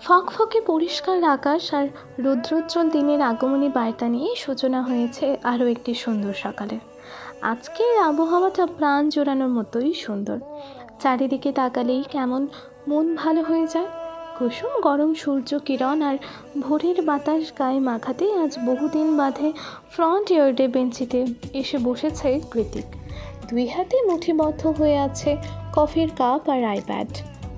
ফকফকে পরিষ্কার আকাশ আর রৌদ্রোজ্জ্বল দিনের আগমনী বার্তা নিয়ে সূচনা হয়েছে আরও একটি সুন্দর সকালে। আজকের আবহাওয়াটা প্রাণ জোড়ানোর মতোই সুন্দর। চারিদিকে তাকালেই কেমন মন ভালো হয়ে যায়। কুসুম গরম সূর্য কিরণ আর ভোরের বাতাস গায়ে মাখাতে আজ বহুদিন বাদে ফ্রন্ট ইয়ার্ডে বেঞ্চিতে এসে বসেছে কৃতিক। দুই হাতে মুঠিবদ্ধ হয়ে আছে কফির কাপ আর আইপ্যাড।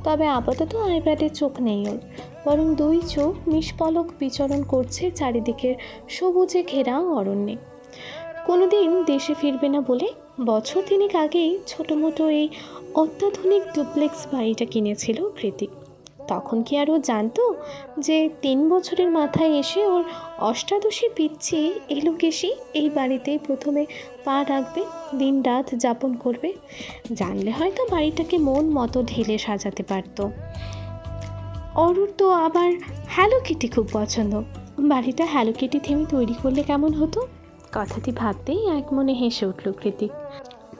তবে আপাতত আইপ্যাডে চোখ নেই ওর, বরং দুই চোখ নিষ্পলক বিচরণ করছে চারিদিকের সবুজে ঘেরা অরণ্যে। কোনোদিন দেশে ফিরবে না বলে বছর তিনেক আগেই ছোটো মোটো এই অত্যাধুনিক ডুপ্লেক্স বাড়িটা কিনেছিল কৃতিক। তখন কি আর ও জানতো যে 3 বছরের মাথায় এসে ওর অষ্টাদশী পিচ্ছি এলোকেশি এই বাড়িতেই প্রথমে পা রাখবে, দিন রাত যাপন করবে। জানলে হয়তো বাড়িটাকে মন মতো ঢেলে সাজাতে পারতো। অরুর তো আবার হ্যালো কিটি খুব পছন্দ। বাড়িটা হ্যালো কিটি থিমে তৈরি করলে কেমন হতো? কথাটি ভাবতেই এক মনে হেসে উঠল কৃতিক।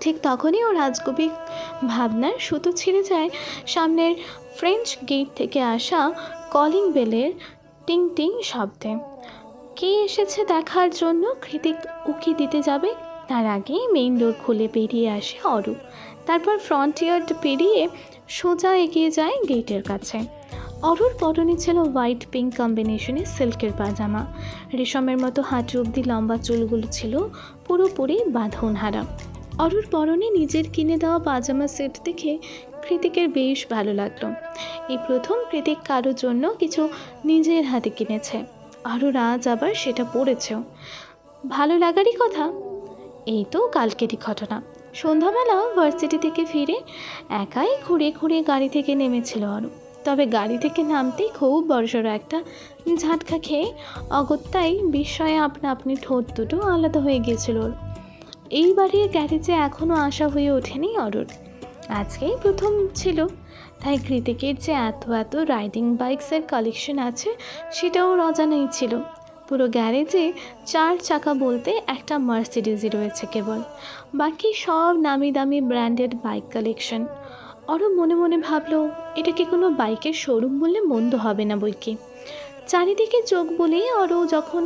ঠিক তখনই ও রাজকবিক ভাবনার সুতো ছিঁড়ে যায় সামনের ফ্রেঞ্চ গেট থেকে আসা কলিং বেলের টিং টিং শব্দে। কে এসেছে দেখার জন্য কৃতিক উকি দিতে যাবে, তার আগেই মেইন ডোর খুলে বেরিয়ে আসে অরু। তারপর ফ্রন্টিয়ার্ড পেরিয়ে সোজা এগিয়ে যায় গেটের কাছে। অরুর পরনে ছিল হোয়াইট পিঙ্ক কম্বিনেশনের সিল্কের পাজামা। রেশমের মতো হাঁটু অবধি লম্বা চুলগুলো ছিল পুরোপুরি বাঁধনহারা। অরুর পরনে নিজের কিনে দেওয়া পাজামা সেট দেখে কৃতিকের বেশ ভালো লাগলো। এই প্রথম কৃতিক কারোর জন্য কিছু নিজের হাতে কিনেছে। অরুর আজ আবার সেটা পড়েছেও। ভালো লাগারই কথা। এই তো কালকেরই ঘটনা। সন্ধ্যাবেলা ভার্সিটি থেকে ফিরে একাই ঘুরে ঘুরে গাড়ি থেকে নেমেছিল অরু। তবে গাড়ি থেকে নামতেই খুব বড়সড় একটা ঝাটকা খেয়ে অগত্যাই বিস্ময়ে আপনা আপনি ঠোঁট দুটো আলাদা হয়ে গিয়েছিল ওর। এই বাড়ির গ্যারেজে এখনও আসা হয়ে ওঠেনি অরুর। আজকেই প্রথম ছিল, তাই কৃতিকের যে এত এত রাইডিং বাইকসের কালেকশন আছে সেটাও অজানাই ছিল। পুরো গ্যারেজে 4 চাকা বলতে একটা মার্সিডিজই রয়েছে কেবল, বাকি সব নামি দামি ব্র্যান্ডেড বাইক কালেকশন। অরু মনে মনে ভাবলো, এটা কি কোনো বাইকের শোরুম বললে মন্দ হবে না বই কি। চারিদিকে চোখ বলেই অরু যখন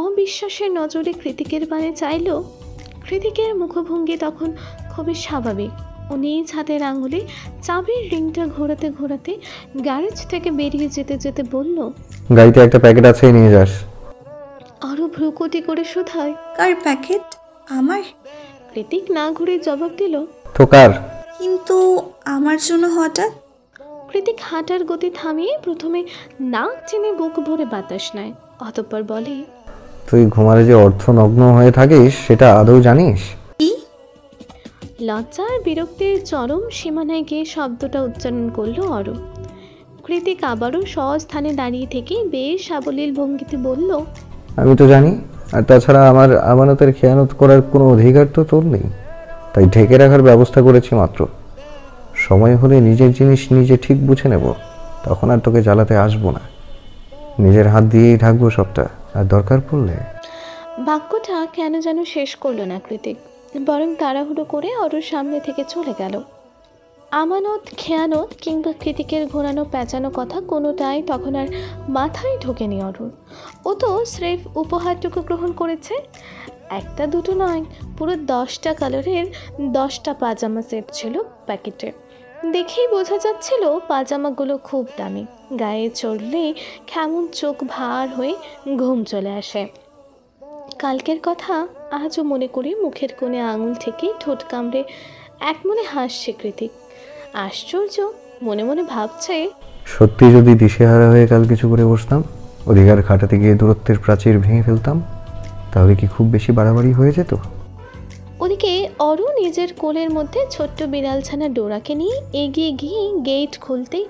অবিশ্বাসের নজরে কৃতিকের পানে চাইল, কৃতিকের মুখভঙ্গি তখন খুবই স্বাভাবিক। ও নিজ হাতের আঙুলে চাবির রিংটা ঘোরাতে ঘোরাতে গ্যারেজ থেকে বেরিয়ে যেতে যেতে বলল, গাড়িতে একটা প্যাকেট আছে, নিয়ে যাস। অরু ভ্রুকুটি করে শোধায়, কার প্যাকেট? আমার? কৃতিক না ঘুরে জবাব দিল, তো কার? কিন্তু আমার জন্য হঠাৎ? কৃতিক হাঁটার গতি থামিয়ে প্রথমে নাক টেনে বুক ভরে বাতাস নেয়, অতঃপর বলে, তুই ঘুমালে যে অর্ধনগ্ন হয়ে থাকিস সেটা আদৌ জানিস? কি? লজ্জা আর বিরক্তির চরম সীমানায় গিয়ে শব্দটা উচ্চারণ করলো অরু। কৃতিক আবারও স্বস্থানে দাঁড়িয়ে থেকে বেশ সাবলীল ভঙ্গিতে বলল, আমি তো জানি, আর তাছাড়া আমার আমানতের খেয়ানত করার কোনো অধিকার তো তোর নেই, তাই ঢেকে রাখার ব্যবস্থা করেছি মাত্র। সময় হলে নিজের জিনিস নিজে ঠিক বুঝে নেব, তখন আর তোকে জ্বালাতে আসবো না। নিজের হাত দিয়েই ঢাকবো সবটা, আর দরকার পড়লে। বাক্যটা কেন যেন শেষ করলো না কৃতিক, বরং তাড়াহুড়ো করে অরুর সামনে থেকে চলে গেল। আমানত খেয়ানত কিংবা কৃতিকের ঘোরানো প্যাঁচানো কথা কোনোটাই তখন আর মাথায় ঢোকেনি অরুর। ও তো স্রেফ উপহারটুকু গ্রহণ করেছে। একটা দুটো নয়, পুরো 10টা কালারের 10টা পাজামা সেট ছিল প্যাকেটে। দেখেই বোঝা যাচ্ছিল পাজামাগুলো খুব দামি, গায়ে চড়লে কেমন চোখ ভার হয়ে ঘুম চলে আসে। কালকের কথা আজও মনে করে মুখের কোণে আঙুল থেকে ঠোঁট কামড়ে এক মনে হাসছে কৃতিক। আশ্চর্য, মনে মনে ভাবছে, সত্যি যদি দিশেহারা হয়ে কাল কিছু করে বসতাম, অধিকার খাটাতে গিয়ে দূরত্বের প্রাচীর ভেঙে ফেলতাম, তাহলে কি খুব বেশি বাড়াবাড়ি হয়ে যেত? ওদিকে অরু নিজের কোলের মধ্যে ছোট্ট বিড়ালছানা ডোরাকে নিয়ে এগিয়ে গিয়ে গেট খুলতেই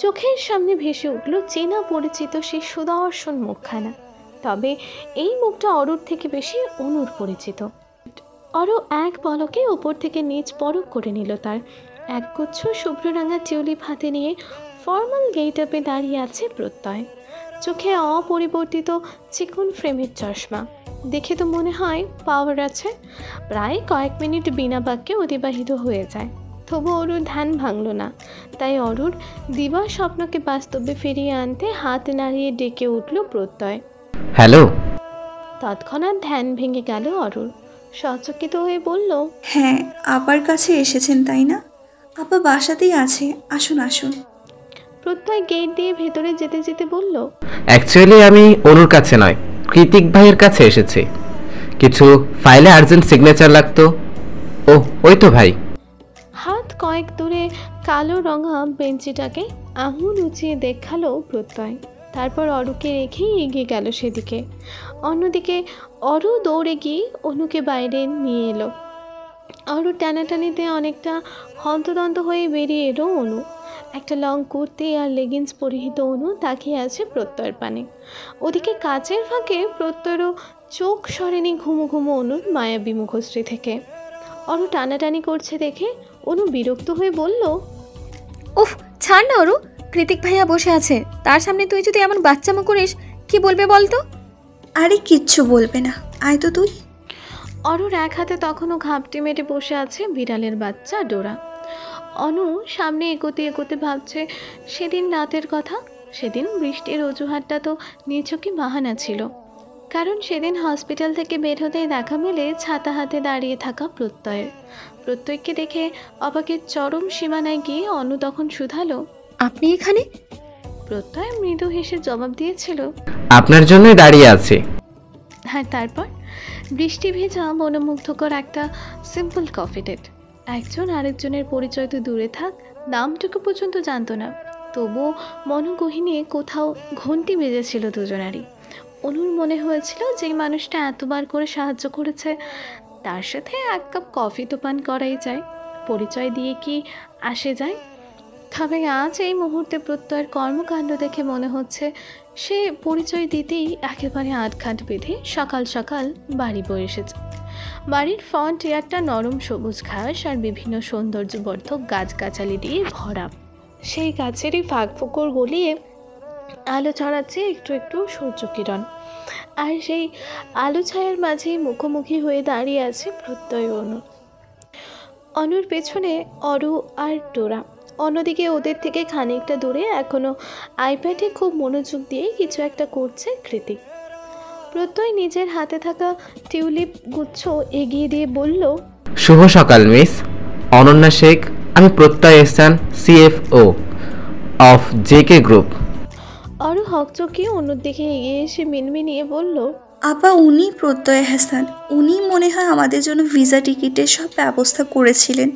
চোখের সামনে ভেসে উঠল চেনা পরিচিত সেই সুদর্শন মুখখানা। তবে এই মুখটা অরুর থেকে বেশি অনুর পরিচিত। অরু এক পলকে উপর থেকে নিচ পরক করে নিল তার। একগুচ্ছ শুভ্ররাঙা টিউলিপ হাতে নিয়ে ফর্মাল গেট আপে দাঁড়িয়ে আছে প্রত্যয়। চোখে অপরিবর্তিত চিকন ফ্রেমের চশমা, দেখে তো মনে হয় পাওয়ার আছে। প্রায় কয়েক মিনিট বিনা বাক্যে অতিবাহিত হয়ে যায়। তবু অরুর ধ্যান ভাঙল না। তাই অরুর দিবা স্বপ্নকে বাস্তবে ফিরিয়ে আনতে হাত নাড়িয়ে ডেকে উঠল প্রত্যয়। হ্যালো। তৎক্ষণাৎ ধ্যান ভেঙে গেল অরুর। সচকিত হয়ে বলল, হ্যাঁ, আপার কাছে এসেছেন তাই না? আপা বাসাতেই আছে, আসুন আসুন। প্রত্যয় গেট দিয়ে ভেতরে যেতে যেতে বলল, অ্যাকচুয়ালি আমি অনুর কাছে নয়, কৃতিক ভাইয়ের কাছে এসেছি। কিছু ফাইলে আর্জেন্ট সিগনেচার লাগতো। ও ওই তো ভাই। হাত কয়েক দূরে কালো রঙা বেঞ্চিটাকে আঙুল উঁচিয়ে দেখালো প্রত্যয়। তারপর অরুকে রেখেই এগিয়ে গেল সেদিকে। অন্যদিকে অরু দৌড়ে গিয়ে অনুকে বাইরে নিয়ে এলো। অরু টানাটানিতে অনেকটা হন্তদন্ত হয়ে বেরিয়ে এলো অনু। একটা লং কুর্তি আর লেগিংস পরিহিত অনু তাকিয়ে আছে প্রত্যয়ের পানে। ওদিকে কাচের ফাঁকে প্রত্যয়েরও চোখ সরেনি ঘুমো ঘুমো অনুর মায়াবী মুখশ্রী থেকে। অরু টানাটানি করছে দেখে অনু বিরক্ত হয়ে বলল, উফ, ছাড় না অরু। কৃতিক ভাইয়া বসে আছে, তার সামনে তুই যদি এমন বাচ্চামো করিস, কি বলবে বলতো? আরে কিচ্ছু বলবে না, আয় তো তুই। অরুর এক হাতে তখনও ঘাপটি মেরে বসে আছে বিড়ালের বাচ্চা ডোরা। অনু সামনে এগোতে এগোতে ভাবছে সেদিন রাতের কথা। সেদিন বৃষ্টির অজুহাতটা তো নিছকই বাহানা ছিল, কারণ সেদিন হসপিটাল থেকে বের হতেই দেখা মেলে ছাতা হাতে দাঁড়িয়ে থাকা প্রত্যয়ের। প্রত্যয়কে দেখে অবাকের চরম সীমানায় গিয়ে অনু তখন শুধালো, আপনি এখানে? প্রত্যয় মৃদু হেসে জবাব দিয়েছিল, আপনার জন্যই দাঁড়িয়ে আছি। হ্যাঁ। তারপর বৃষ্টি ভেজা মনোমুগ্ধকর একটা সিম্পল কফি ডেট। একজন আরেকজনের পরিচয় তো দূরে থাক, নামটুকু পর্যন্ত জানতো না, তবুও মনোগহীনে কোথাও ঘন্টি বেজেছিল দুজনারই। অনুর মনে হয়েছিল যেই মানুষটা এতবার করে সাহায্য করেছে তার সাথে এক কাপ কফি তো পান করাই যায়, পরিচয় দিয়ে কি আসে যায়। তবে আজ এই মুহূর্তে প্রত্যয়ের কর্মকাণ্ড দেখে মনে হচ্ছে সে পরিচয় দিতেই একেবারে আটঘাট বেঁধে সকাল সকাল বাড়ি বয়ে এসেছে। বাড়ির ফ্রন্ট ইয়ারটা নরম সবুজ ঘাস আর বিভিন্ন সৌন্দর্যবর্ধক গাছগাছালি দিয়ে ভরা। সেই গাছেরই ফাঁক ফোকর গলিয়ে আলো ছড়াচ্ছে একটু একটু সূর্যকিরণ, আর সেই আলো ছায়ার মাঝে মুখোমুখি হয়ে দাঁড়িয়ে আছে প্রত্যয় অনু। অনুর পেছনে অরু আর ডোরা। অন্যদিকে ওদের থেকে খানিকটা দূরে এখনও আইপ্যাডে খুব মনোযোগ দিয়ে কিছু একটা করছে কৃতিক। প্রত্যয় নিজের হাতে থাকা টিউলিপ গুচ্ছ এগিয়ে দিয়ে বলল, শুভ সকাল মিস অনন্যা শেখ। আমি Pratyay Ehsan, CFO of JK group. Aru হকচকিয়ে অন্যর দিকে এগিয়ে এসে মিনমিনিয়ে বলল, আপা উনি প্রত্যয় হাসান, উনি মনে হয় আমাদের জন্য ভিসা টিকিটের সব ব্যবস্থা করেছিলেন।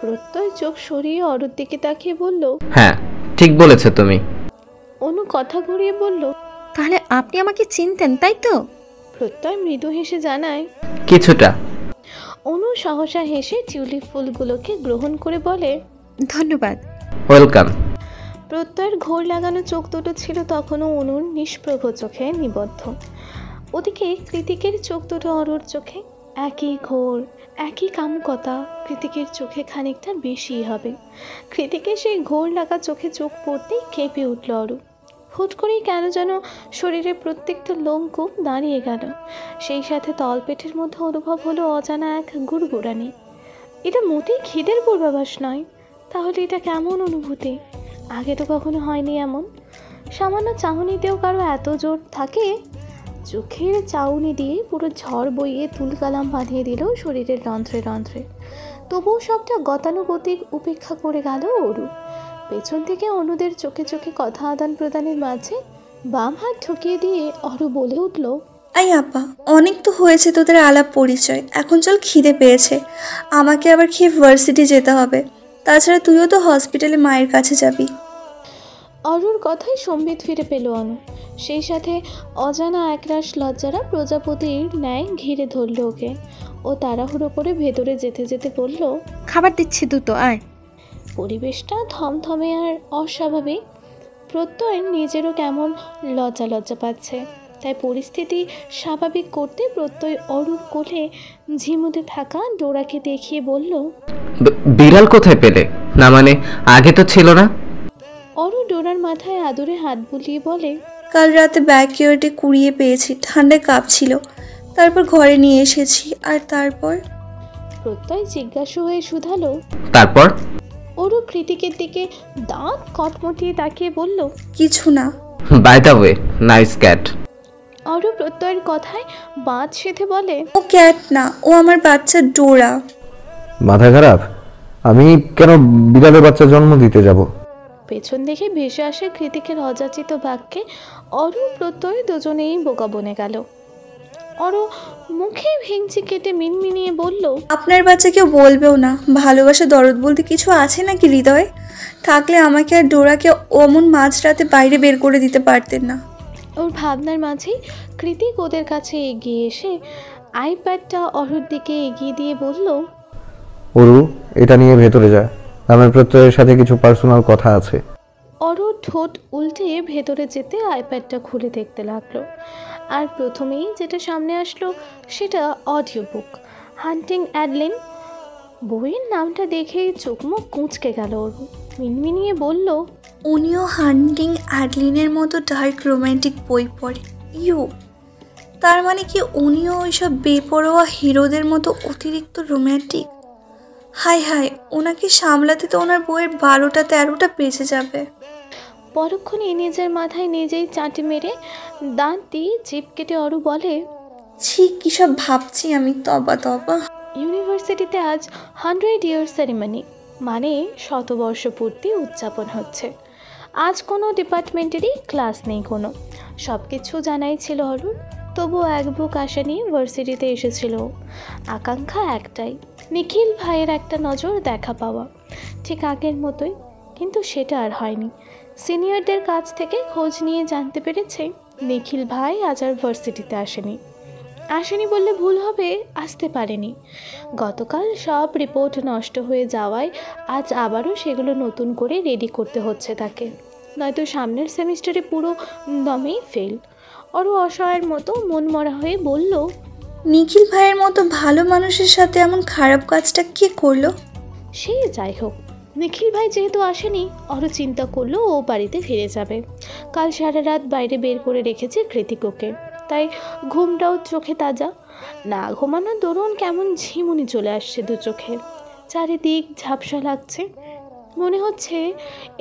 প্রত্যয় চোখ সরিয়ে অরুর দিকে তাকিয়ে বলল, হ্যাঁ ঠিক বলেছো তুমি। অনু কথা ঘুরিয়ে বলল, তাহলে আপনি আমাকে চিনতেন তাই তো? প্রত্যয় মৃদু হেসে জানায়, কিছুটা। অনু সহসা হেসে টিউলিপ ফুলগুলোকে গ্রহণ করে বলে, ধন্যবাদ। ওয়েলকাম। প্রত্যয়ের ঘোর লাগানো চোখ দুটো ছিল তখনও অনুর নিষ্প্রভ চোখে নিবদ্ধ। ওদিকে কৃতিকের চোখ দুটো অরুর চোখে, একই ঘোর, একই কামুকতা। কৃতিকের চোখে খানিকটা বেশিই হবে। কৃতিকের সেই ঘোর লাগা চোখে চোখ পড়তেই কেঁপে উঠল অরু। হুট করেই কেন যেন শরীরের প্রত্যেকটা লোমকূপ দাঁড়িয়ে গেল। সেই সাথে তলপেটের মধ্যে অনুভব হলো অজানা এক গুড়গুড়ানি। এটা মোটেই খিদের পূর্বাভাস নয়, তাহলে এটা কেমন অনুভূতি? আগে তো কখনো হয়নি এমন। সামান্য চাহনিতেও কারো এত জোর থাকে? চোখের চাউনি দিয়ে পুরো ঝড় বইয়ে তুলকালাম বাঁধিয়ে দিল শরীরের রন্ধ্রে রন্ধ্রে। তবুও সবটা গতানুগতিক উপেক্ষা করে গেল অরু। পেছন থেকে অনুদের চোখে চোখে কথা আদান প্রদানের মাঝে বাম হাত ঠকিয়ে দিয়ে অরু বলে উঠল, আই আপা, অনেক তো হয়েছে তোদের আলাপ পরিচয়, এখন চল, খিদে পেয়েছে। আমাকে আবার খেয়ে ভার্সিটি যেতে হবে, তাছাড়া তুইও তো হসপিটালে মায়ের কাছে যাবি। অরুর কথায় সম্বিত ফিরে পেল অনু। সেই সাথে অজানা একরাশ লজ্জারা প্রজাপতির ন্যায় ঘিরে ধরল ওকে। ও তাড়াহুড়ো করে ভেতরে যেতে যেতে বলল, খাবার দিচ্ছি দুটো, আয়। পরিবেশটা থমথমে আর অস্বাভাবিক। প্রত্যয় নিজেরও কেমন লজ্জা লজ্জা পাচ্ছে। তাই পরিস্থিতি স্বাভাবিক করতে প্রত্যয় অরুর কোলে ঝিমুতে থাকা ডোরাকে দেখিয়ে বলল, বিড়াল কোথায় পেলে? না মানে আগে তো ছিল না। অরু ডোরার মাথায় আদরে হাত বুলিয়ে বলে, কাল রাতে ব্যাকইয়ার্ডে কুড়িয়ে পেয়েছি, ঠান্ডায় কাঁপছিল, তারপর ঘরে নিয়ে এসেছি, আর তারপর। প্রত্যয় জিজ্ঞাসা হয়ে শুধালো। তারপর? অরু কৃতিকের দিকে দাঁত কটমটিয়ে তাকিয়ে বলল, কিছু না। By the way, nice cat. Aru প্রত্যয়ের কথায় বাঁধ সেধে বলে, ও ক্যাট না, ও আমার বাচ্চা ডোরা। মাথা খারাপ? আমি কেন বিড়ালের বাচ্চা জন্ম দিতে যাব? পেছন দেখে ভেসে আসে কৃতিকের অযাচিত বাক্যে অরু প্রত্যয় দুজনেই বোকা বনে গেল। অরু মুখে ভেঙচি কেটে মিনমিনিয়ে বলল, আপনার বাচ্চা কেউ বলবেও না। ভালোবাসা দরদ বলতে কিছু আছে নাকি হৃদয়? থাকলে আমাকে আর ডোরাকে অমন মাঝরাতে বাইরে বের করে দিতে পারতেন না। ওর ভাবনার মাঝেই কৃতিক ওদের কাছে এগিয়ে এসে আইপ্যাডটা অরুর দিকে এগিয়ে দিয়ে বলল, অরু, এটা নিয়ে ভেতরে যা, আমার প্রত্যয়ের সাথে কিছু পার্সোনাল কথা আছে। অরু ঠোঁট উল্টে ভেতরে যেতে আইপ্যাডটা খুলে দেখতে লাগলো। আর প্রথমেই যেটা সামনে আসলো সেটা অডিও বুক, হান্টিং অ্যাডলিন। বইয়ের নামটা দেখেই চোখ মুখ কুঁচকে গেল অরু। মিনমিনিয়ে বলল, উনিও হান্টিং অ্যাডলিনের মতো ডার্ক রোম্যান্টিক বই পড়ে। ইউ, তার মানে কি উনিও ওইসব বেপরোয়া হিরোদের মতো অতিরিক্ত রোম্যান্টিক? হায় হায়, ওনাকে সামলাতে তো ওনার বইয়ের 12টা 13টা বেঁচে যাবে। পরক্ষণে নিজের মাথায় নিজেই চাঁটি মেরে দাঁত দিয়ে জিভ কেটে অরু বলে, ছি, কী সব ভাবছি আমি, তবা তবা। ইউনিভার্সিটিতে আজ 100 ইয়ার সেরিমনি, মানে শতবর্ষ পূর্তি উদযাপন হচ্ছে। আজ কোনো ডিপার্টমেন্টেরই ক্লাস নেই, কোনো সব কিছু জানাই ছিল অরুর। তবুও এক বুক আশা নিয়ে ভার্সিটিতে এসেছিল। আকাঙ্ক্ষা একটাই, নিখিল ভাইয়ের একটা নজর দেখা পাওয়া, ঠিক আগের মতোই। কিন্তু সেটা আর হয়নি। সিনিয়রদের কাছ থেকে খোঁজ নিয়ে জানতে পেরেছে নিখিল ভাই আজ আর ভার্সিটিতে আসেনি বললে ভুল হবে, আসতে পারেনি। গতকাল সব রিপোর্ট নষ্ট হয়ে যাওয়ায় আজ আবারও সেগুলো নতুন করে রেডি করতে হচ্ছে তাকে, নয়তো সামনের সেমিস্টারে পুরো দমেই ফেল। অরু অসহায়ের মতো মন মরা হয়ে বলল, নিখিল ভাইয়ের মতো ভালো মানুষের সাথে এমন খারাপ কাজটা কে করলো? সে যাই হোক, নিখিল ভাই যেহেতু আসেনি, অরু চিন্তা করলো ও বাড়িতে ফিরে যাবে। কাল সারা রাত বাইরে বের করে রেখেছে কৃতিককে, তাই ঘুমটাও চোখে তাজা। না ঘুমানোর দরুন কেমন ঝিমুনি চলে আসছে দু চোখে, চারিদিক ঝাপসা লাগছে। মনে হচ্ছে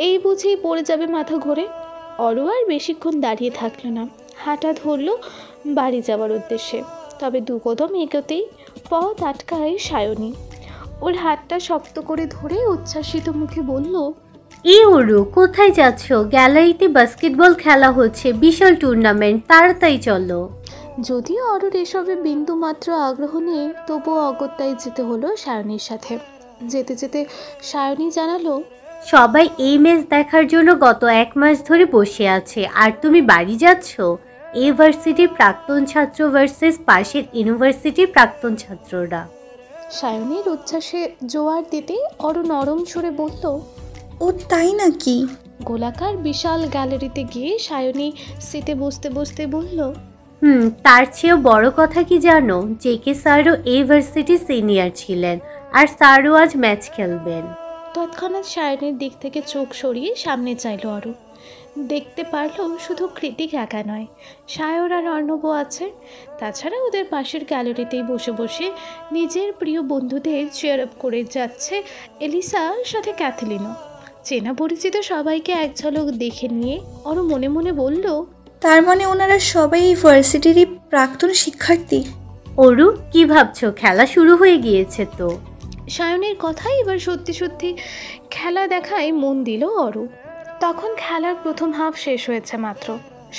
এই বুঝি পড়ে যাবে মাথা ঘুরে। অরু আর বেশিক্ষণ দাঁড়িয়ে থাকলো না, হাঁটা ধরলো বাড়ি যাওয়ার উদ্দেশ্যে। তবে দু কদম এগোতেই পথ আটকায় সায়নী। ওর হাতটা শক্ত করে ধরে উচ্ছ্বাসিত মুখে বলল, এই ওরু, কোথায় যাচ্ছ? গ্যালারিতে বাস্কেটবল খেলা হচ্ছে, বিশাল টুর্নামেন্ট, তাড়াতাড়ি চলো। যদিও অরুর এসবে বিন্দু মাত্র আগ্রহ নেই, তবুও অগত্যাই যেতে হলো সায়নীর সাথে। যেতে যেতে সায়নী জানালো, সবাই এই ম্যাচ দেখার জন্য গত 1 মাস ধরে বসে আছে, আর তুমি বাড়ি যাচ্ছ? এই ভার্সিটির প্রাক্তন ছাত্র ভার্সেস পাশের ইউনিভার্সিটির প্রাক্তন ছাত্ররা। সায়নীর উচ্ছ্বাসে জোয়ার দিতে অরু নরম সুরে বলল, ও তাই নাকি? গোলাকার বিশাল গ্যালারিতে গিয়ে সায়নী সিটে বসতে বসতে বলল, তার চেয়েও বড় কথা কি জানো? জেকে স্যারও এই ভার্সিটির সিনিয়র ছিলেন, আর স্যারও আজ ম্যাচ খেলবেন। তৎক্ষণাৎ সায়নীর দিক থেকে চোখ সরিয়ে সামনে চাইল অরু। দেখতে পারল শুধু কৃতিক একা নয়, সায়র আর অর্ণবও আছে। তাছাড়া ওদের পাশের গ্যালারিতেই বসে বসে নিজের প্রিয় বন্ধুদের চেয়ার আপ করে যাচ্ছে এলিসার সাথে ক্যাথলিনও। চেনা পরিচিত সবাইকে এক ঝলক দেখে নিয়ে অরু মনে মনে বলল, তার মানে ওনারা সবাই এই ভার্সিটিরই প্রাক্তন শিক্ষার্থী। ওরু, কি ভাবছো? খেলা শুরু হয়ে গিয়েছে তো। সায়নের কথাই এবার সত্যি সত্যি খেলা দেখায় মন দিল অরু। তখন খেলার প্রথম হাফ শেষ হয়েছে মাত্র।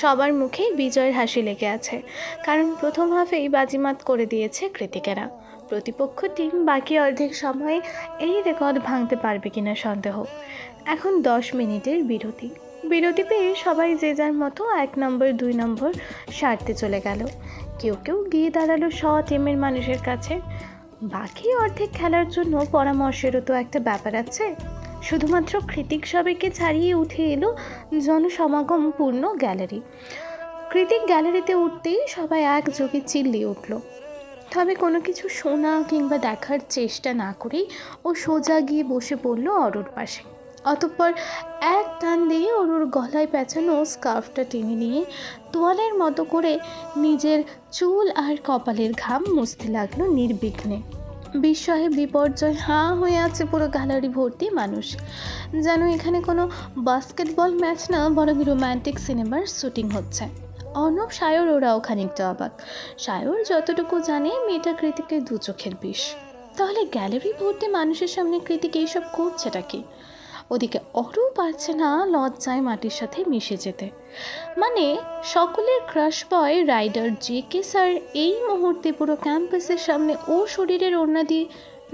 সবার মুখে বিজয়ের হাসি লেগে আছে, কারণ প্রথম হাফেই বাজিমাত করে দিয়েছে কৃতিকেরা। প্রতিপক্ষ টিম বাকি অর্ধেক সময়ে এই রেকর্ড ভাঙতে পারবে কিনা সন্দেহ। এখন 10 মিনিটের বিরতি পেয়ে সবাই যে যার মতো 1 নম্বর 2 নম্বর সারতে চলে গেল। কেউ কেউ গিয়ে দাঁড়ালো টিমের মানুষের কাছে। বাকি অর্ধেক খেলার জন্য পরামর্শেরও তো একটা ব্যাপার আছে। শুধুমাত্র কৃতিক সবাইকে ছাড়িয়ে উঠে এলো জনসমাগম পূর্ণ গ্যালারি। কৃতিক গ্যালারিতে উঠতেই সবাই একযোগে চিল্লিয়ে উঠল। তবে কোনো কিছু শোনা কিংবা দেখার চেষ্টা না করেই ও সোজা গিয়ে বসে পড়ল অরুর পাশে। অতঃপর এক টান দিয়ে অরুর গলায় পেঁচানো স্কার্ফটা টেনে নিয়ে তোয়ালের মতো করে নিজের চুল আর কপালের ঘাম মুছতে লাগলো নির্বিঘ্নে। বিস্ময়ে বিপর্যয় হাঁ হয়ে আছে পুরো গ্যালারি ভর্তি মানুষ। যেন এখানে কোনো বাস্কেটবল ম্যাচ না, বরং রোম্যান্টিক সিনেমার শুটিং হচ্ছে। অর্ণব, সায়র ওরাও খানিকটা অবাক। সায়র যতটুকু জানে মেয়েটা কৃতিকের দু চোখের বিষ। তাহলে গ্যালারি ভর্তি মানুষের সামনে কৃতিক এইসব করছেটা কি? ওদিকে অরও পারছে না লজ্জায় মাটির সাথে মিশে যেতে। মানে সকলের ক্রাশ বয় রাইডার জেকে স্যার এই মুহূর্তে পুরো ক্যাম্পাসের সামনে ও শরীরের ওড়না দিয়ে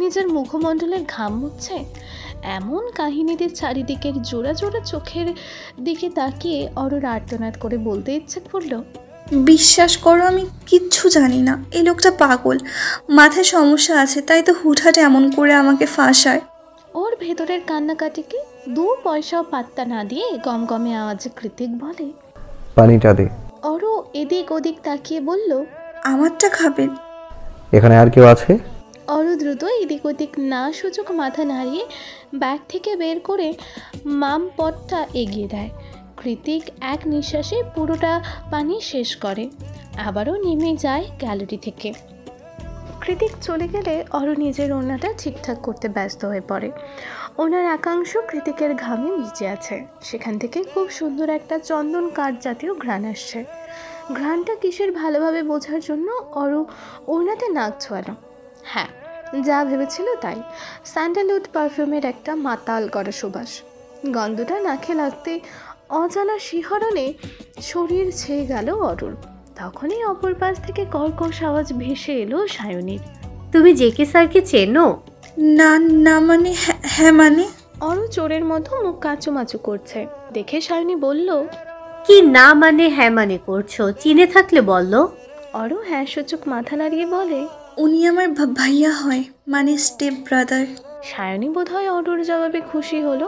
নিজের মুখমণ্ডলের ঘাম মুছছে। এমন কাহিনীদের চারিদিকের জোড়া জোড়া চোখের দিকে তাকিয়ে অরোর আর্তনাদ করে বলতে ইচ্ছে করলো, বিশ্বাস করো আমি কিচ্ছু জানি না। এই লোকটা পাগল, মাথায় সমস্যা আছে, তাই তো হুটহাট এমন করে আমাকে ফাঁসায়। ওর ভেতরের কান্নাকাটিকে দু পয়সাও পাত্তা না দিয়ে গমগমে আওয়াজে কৃতিক বলে, পানিটা দে। অরো এদিক ওদিক তাকিয়ে বলল, আমারটা খাবেন? এখানে আর কেউ আছে? অরু দ্রুত এদিক ওদিক না সূচক মাথা নাড়িয়ে ব্যাগ থেকে বের করে মাম পটটা এগিয়ে দেয়। কৃতিক এক নিঃশ্বাসে পুরোটা পানি শেষ করে, আবারও নেমে যায় গ্যালারি থেকে। কৃতিক চলে গেলে অরু নিজের ওড়নাটা ঠিকঠাক করতে ব্যস্ত হয়ে পড়ে। ওনার একাংশ কৃতিকের ঘামে ভিজে আছে। সেখান থেকে খুব সুন্দর একটা চন্দন কাঠ জাতীয় ঘ্রাণ আসছে। ঘ্রাণটা কিসের ভালোভাবে বোঝার জন্য অরু ওড়নাতে নাক ছোয়ালো। হ্যাঁ, যা ভেবেছিল তাই, স্যান্ডালউড পারফিউমের একটা মাতাল করা সুবাস। গন্ধটা নাকে লাগতে অজানা শিহরণে শরীর ছেয়ে গেল অরুর। তখনই অপর পাশ থেকে কর্কশ আওয়াজ ভেসে এলো সায়নীর। তুমি জেকে স্যারকে চেনো? না না, মানে হ্যাঁ মানে। অরু চোরের মতো মুখ কাঁচুমাচু করছে দেখে সায়নী বলল, কি না মানে হ্যাঁ মানে করছো? চিনে থাকলে বলো। অরু হ্যাঁ সূচক মাথা নাড়িয়ে বলে, উনি আমার ভাইয়া হয়, মানে স্টেপ ব্রাদার। সায়নী বোধহয় অরুর জবাবে খুশি হলো,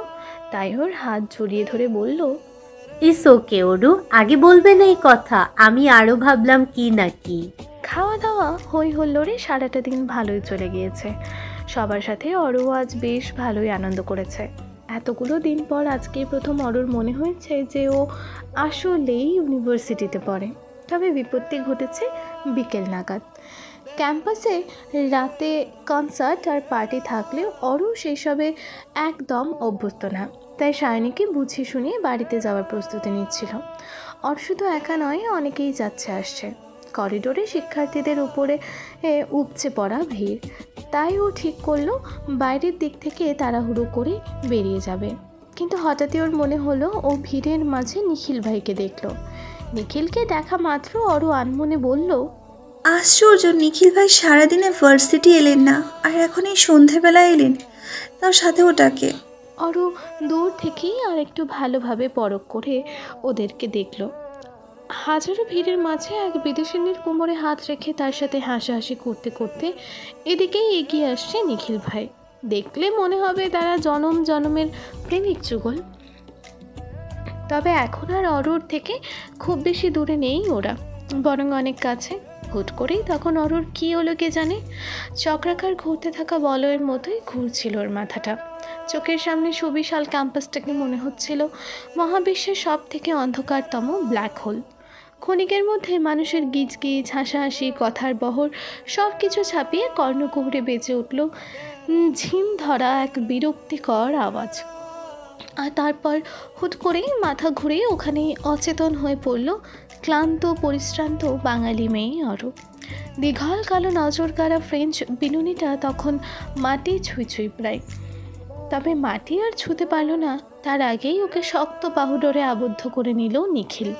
তাই ওর হাত জড়িয়ে ধরে বলল, ইস ওকে ওরু, আগে বলবে না এই কথা, আমি আরো ভাবলাম কি না কি। খাওয়া দাওয়া হই হুল্লোড়ে সারাটা দিন ভালোই চলে গিয়েছে। সবার সাথে অরু আজ বেশ ভালোই আনন্দ করেছে। এতগুলো দিন পর আজকেই প্রথম অরুর মনে হয়েছে যে ও আসলেই ইউনিভার্সিটিতে পড়ে। তবে বিপত্তি ঘটেছে বিকেল নাগাদ। ক্যাম্পাসে রাতে কনসার্ট আর পার্টি থাকলেও অরু সেই সবে একদম অভ্যস্ত না, তাই সায়নীকে বুঝিয়ে শুনিয়ে বাড়িতে যাওয়ার প্রস্তুতি নিচ্ছিল। অর শুধু একা নয়, অনেকেই যাচ্ছে আসছে। করিডোরে শিক্ষার্থীদের উপরে উপচে পড়া ভিড়, তাই ও ঠিক করলো বাইরের দিক থেকে তাড়াহুড়ো করে বেরিয়ে যাবে। কিন্তু হঠাৎই ওর মনে হলো ও ভিড়ের মাঝে নিখিল ভাইকে দেখলো। নিখিলকে দেখা মাত্র অরু আনমনে বলল, আশ্চর্য, নিখিল ভাই সারাদিনে ভার্সিটি এলেন না, আর এখন এই সন্ধেবেলা এলেন, তার সাথে ওটাকে। অরু দূর থেকেই আর একটু ভালোভাবে পরখ করে ওদেরকে দেখলো। হাজারো ভিড়ের মাঝে এক বিদেশিনীর কোমরে হাত রেখে তার সাথে হাসাহাসি করতে করতে এদিকেই এগিয়ে আসছে নিখিল ভাই। দেখলে মনে হবে তারা জনম জনমের প্রেমিক যুগল। তবে এখন আর অরুর থেকে খুব বেশি দূরে নেই ওরা, বরং অনেক কাছে। হুট করেই তখন অরুর কী হলো কে জানে, চক্রাকার ঘুরতে থাকা বলয়ের মতোই ঘুরছিল ওর মাথাটা। চোখের সামনে সুবিশাল ক্যাম্পাসটাকে মনে হচ্ছিল মহাবিশ্বের সব থেকে অন্ধকারতম ব্ল্যাক হোল। ক্ষণিকের মধ্যে মানুষের গিজগিজ, হাসাহাসি, কথার বহর সব কিছু ছাপিয়ে কর্ণকুহরে বেজে উঠল ঝিম ধরা এক বিরক্তিকর আওয়াজ। আর তারপর হুট করেই মাথা ঘুরে ওখানে অচেতন হয়ে পড়ল ক্লান্ত পরিশ্রান্ত বাঙালি মেয়ে অরু। দীঘল কালো নজর কাড়া ফ্রেঞ্চ বিনুনিটা তখন মাটি ছুঁই ছুঁই প্রায়। তবে মাটি আর ছুঁতে পারল না, তার আগেই ওকে শক্ত বাহুডোরে আবদ্ধ করে নিল নিখিল।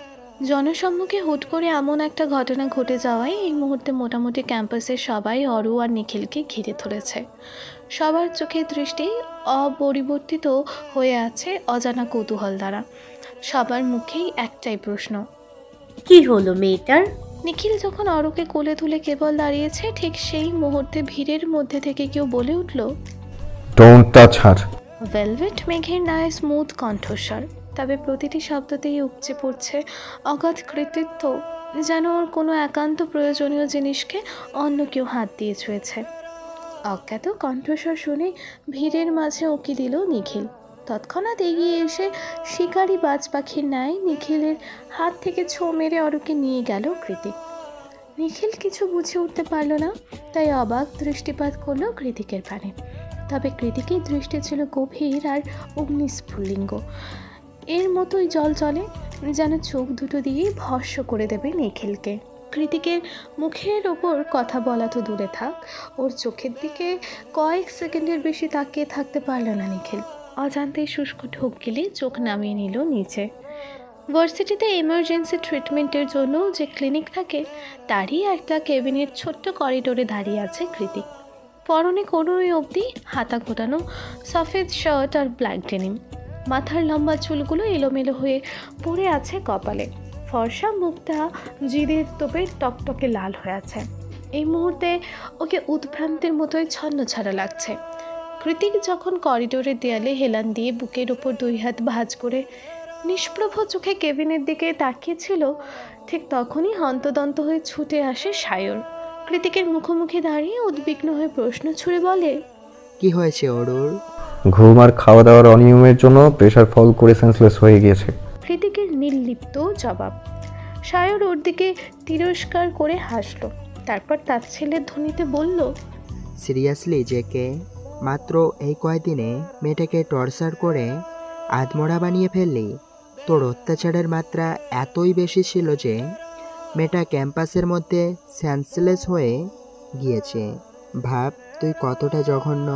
জনসম্মুখে হুট করে এমন একটা ঘটনা ঘটে যাওয়ায় এই মুহূর্তে মোটামুটি ক্যাম্পাসের সবাই অরু আর নিখিলকে ঘিরে ধরেছে। সবার চোখের দৃষ্টি অপরিবর্তিত হয়ে আছে অজানা কৌতূহল দ্বারা। সবার মুখেই একটাই প্রশ্ন, কি হলো মেয়েটার? নিখিল যখন অরুকে কোলে তুলে কেবল দাঁড়িয়েছে, ঠিক সেই মুহূর্তে ভিড়ের মধ্যে থেকে কেউ বলে উঠল, ডোন্ট টাচ হার। ভেলভেট মেঘের ন্যায় স্মুথ কণ্ঠস্বর, তবে প্রতিটি শব্দতেই উপচে পড়ছে অগাধ কৃতিত্ব, যেন ওর কোনো একান্ত প্রয়োজনীয় জিনিসকে অন্য কেউ হাত দিয়ে ছুঁয়েছে। অজ্ঞাত কণ্ঠস্বর শুনে ভিড়ের মাঝে উঁকি দিল নিখিল। তৎক্ষণাৎ এগিয়ে এসে শিকারি বাজ পাখির ন্যায় নিখিলের হাত থেকে ছো মেরে অরুকে নিয়ে গেল কৃতিক। নিখিল কিছু বুঝে উঠতে পারল না, তাই অবাক দৃষ্টিপাত করলো কৃতিকের পানে। তবে কৃতিকের দৃষ্টি ছিল গভীর আর অগ্নিস্ফুলিঙ্গ, এর মতোই জল জলে, যেন চোখ দুটো দিয়ে ভস্ম করে দেবে নিখিলকে। কৃতিকের মুখের ওপর কথা বলা তো দূরে থাক, ওর চোখের দিকে কয়েক সেকেন্ডের বেশি তাকিয়ে থাকতে পারল না নিখিল। অজান্তে শুষ্ক ঢোক গিলে চোখ নামিয়ে নিল নিচে। ভার্সিটিতে এমার্জেন্সি ট্রিটমেন্টের জন্য যে ক্লিনিক থাকে তারই একটা কেবিনের ছোট্ট করিডোরে দাঁড়িয়ে আছে কৃতিক। পরনে কোনোই অবধি হাতা ঘোটানো সফেদ শার্ট আর ব্ল্যাক ডেনিম, মাথার লম্বা চুলগুলো এলোমেলো হয়ে পড়ে আছে কপালে, ফর্সা মুখটা জিদের তোপে টকটকে লাল হয়ে আছে। এই মুহূর্তে ওকে উদ্ভ্রান্তের মতোই ছন্নছাড়া লাগছে। কৃতিক যখন করিডোরের দেয়ালে হেলান দিয়ে বুকের ওপর দুই হাত ভাঁজ করে নিষ্প্রভ চোখে কেবিনের দিকে তাকিয়েছিল, ঠিক তখনই হন্তদন্ত হয়ে ছুটে আসে সায়র। কৃতিকের মুখোমুখি দাঁড়িয়ে উদ্বিগ্ন হয়ে প্রশ্ন ছুড়ে বলে, কি হয়েছে অরুর? ঘুম আর খাওয়া দাওয়ার অনিয়মের জন্য প্রেশার ফল করে সেন্সলেস হয়ে গিয়েছে। কৃতিকের নির্লিপ্ত জবাব। সায়র ওর দিকে তিরস্কার করে হাসলো, তারপর তার ছেলের ধ্বনিতে বলল, সিরিয়াসলি জেকে, মাত্র এই কয়দিনে মেয়েটাকে টর্চার করে আধমরা বানিয়ে ফেললি? তোর অত্যাচারের মাত্রা এতই বেশি ছিল যে মেয়েটা ক্যাম্পাসের মধ্যে সেন্সলেস হয়ে গিয়েছে। ভাব তুই কতটা জঘন্য।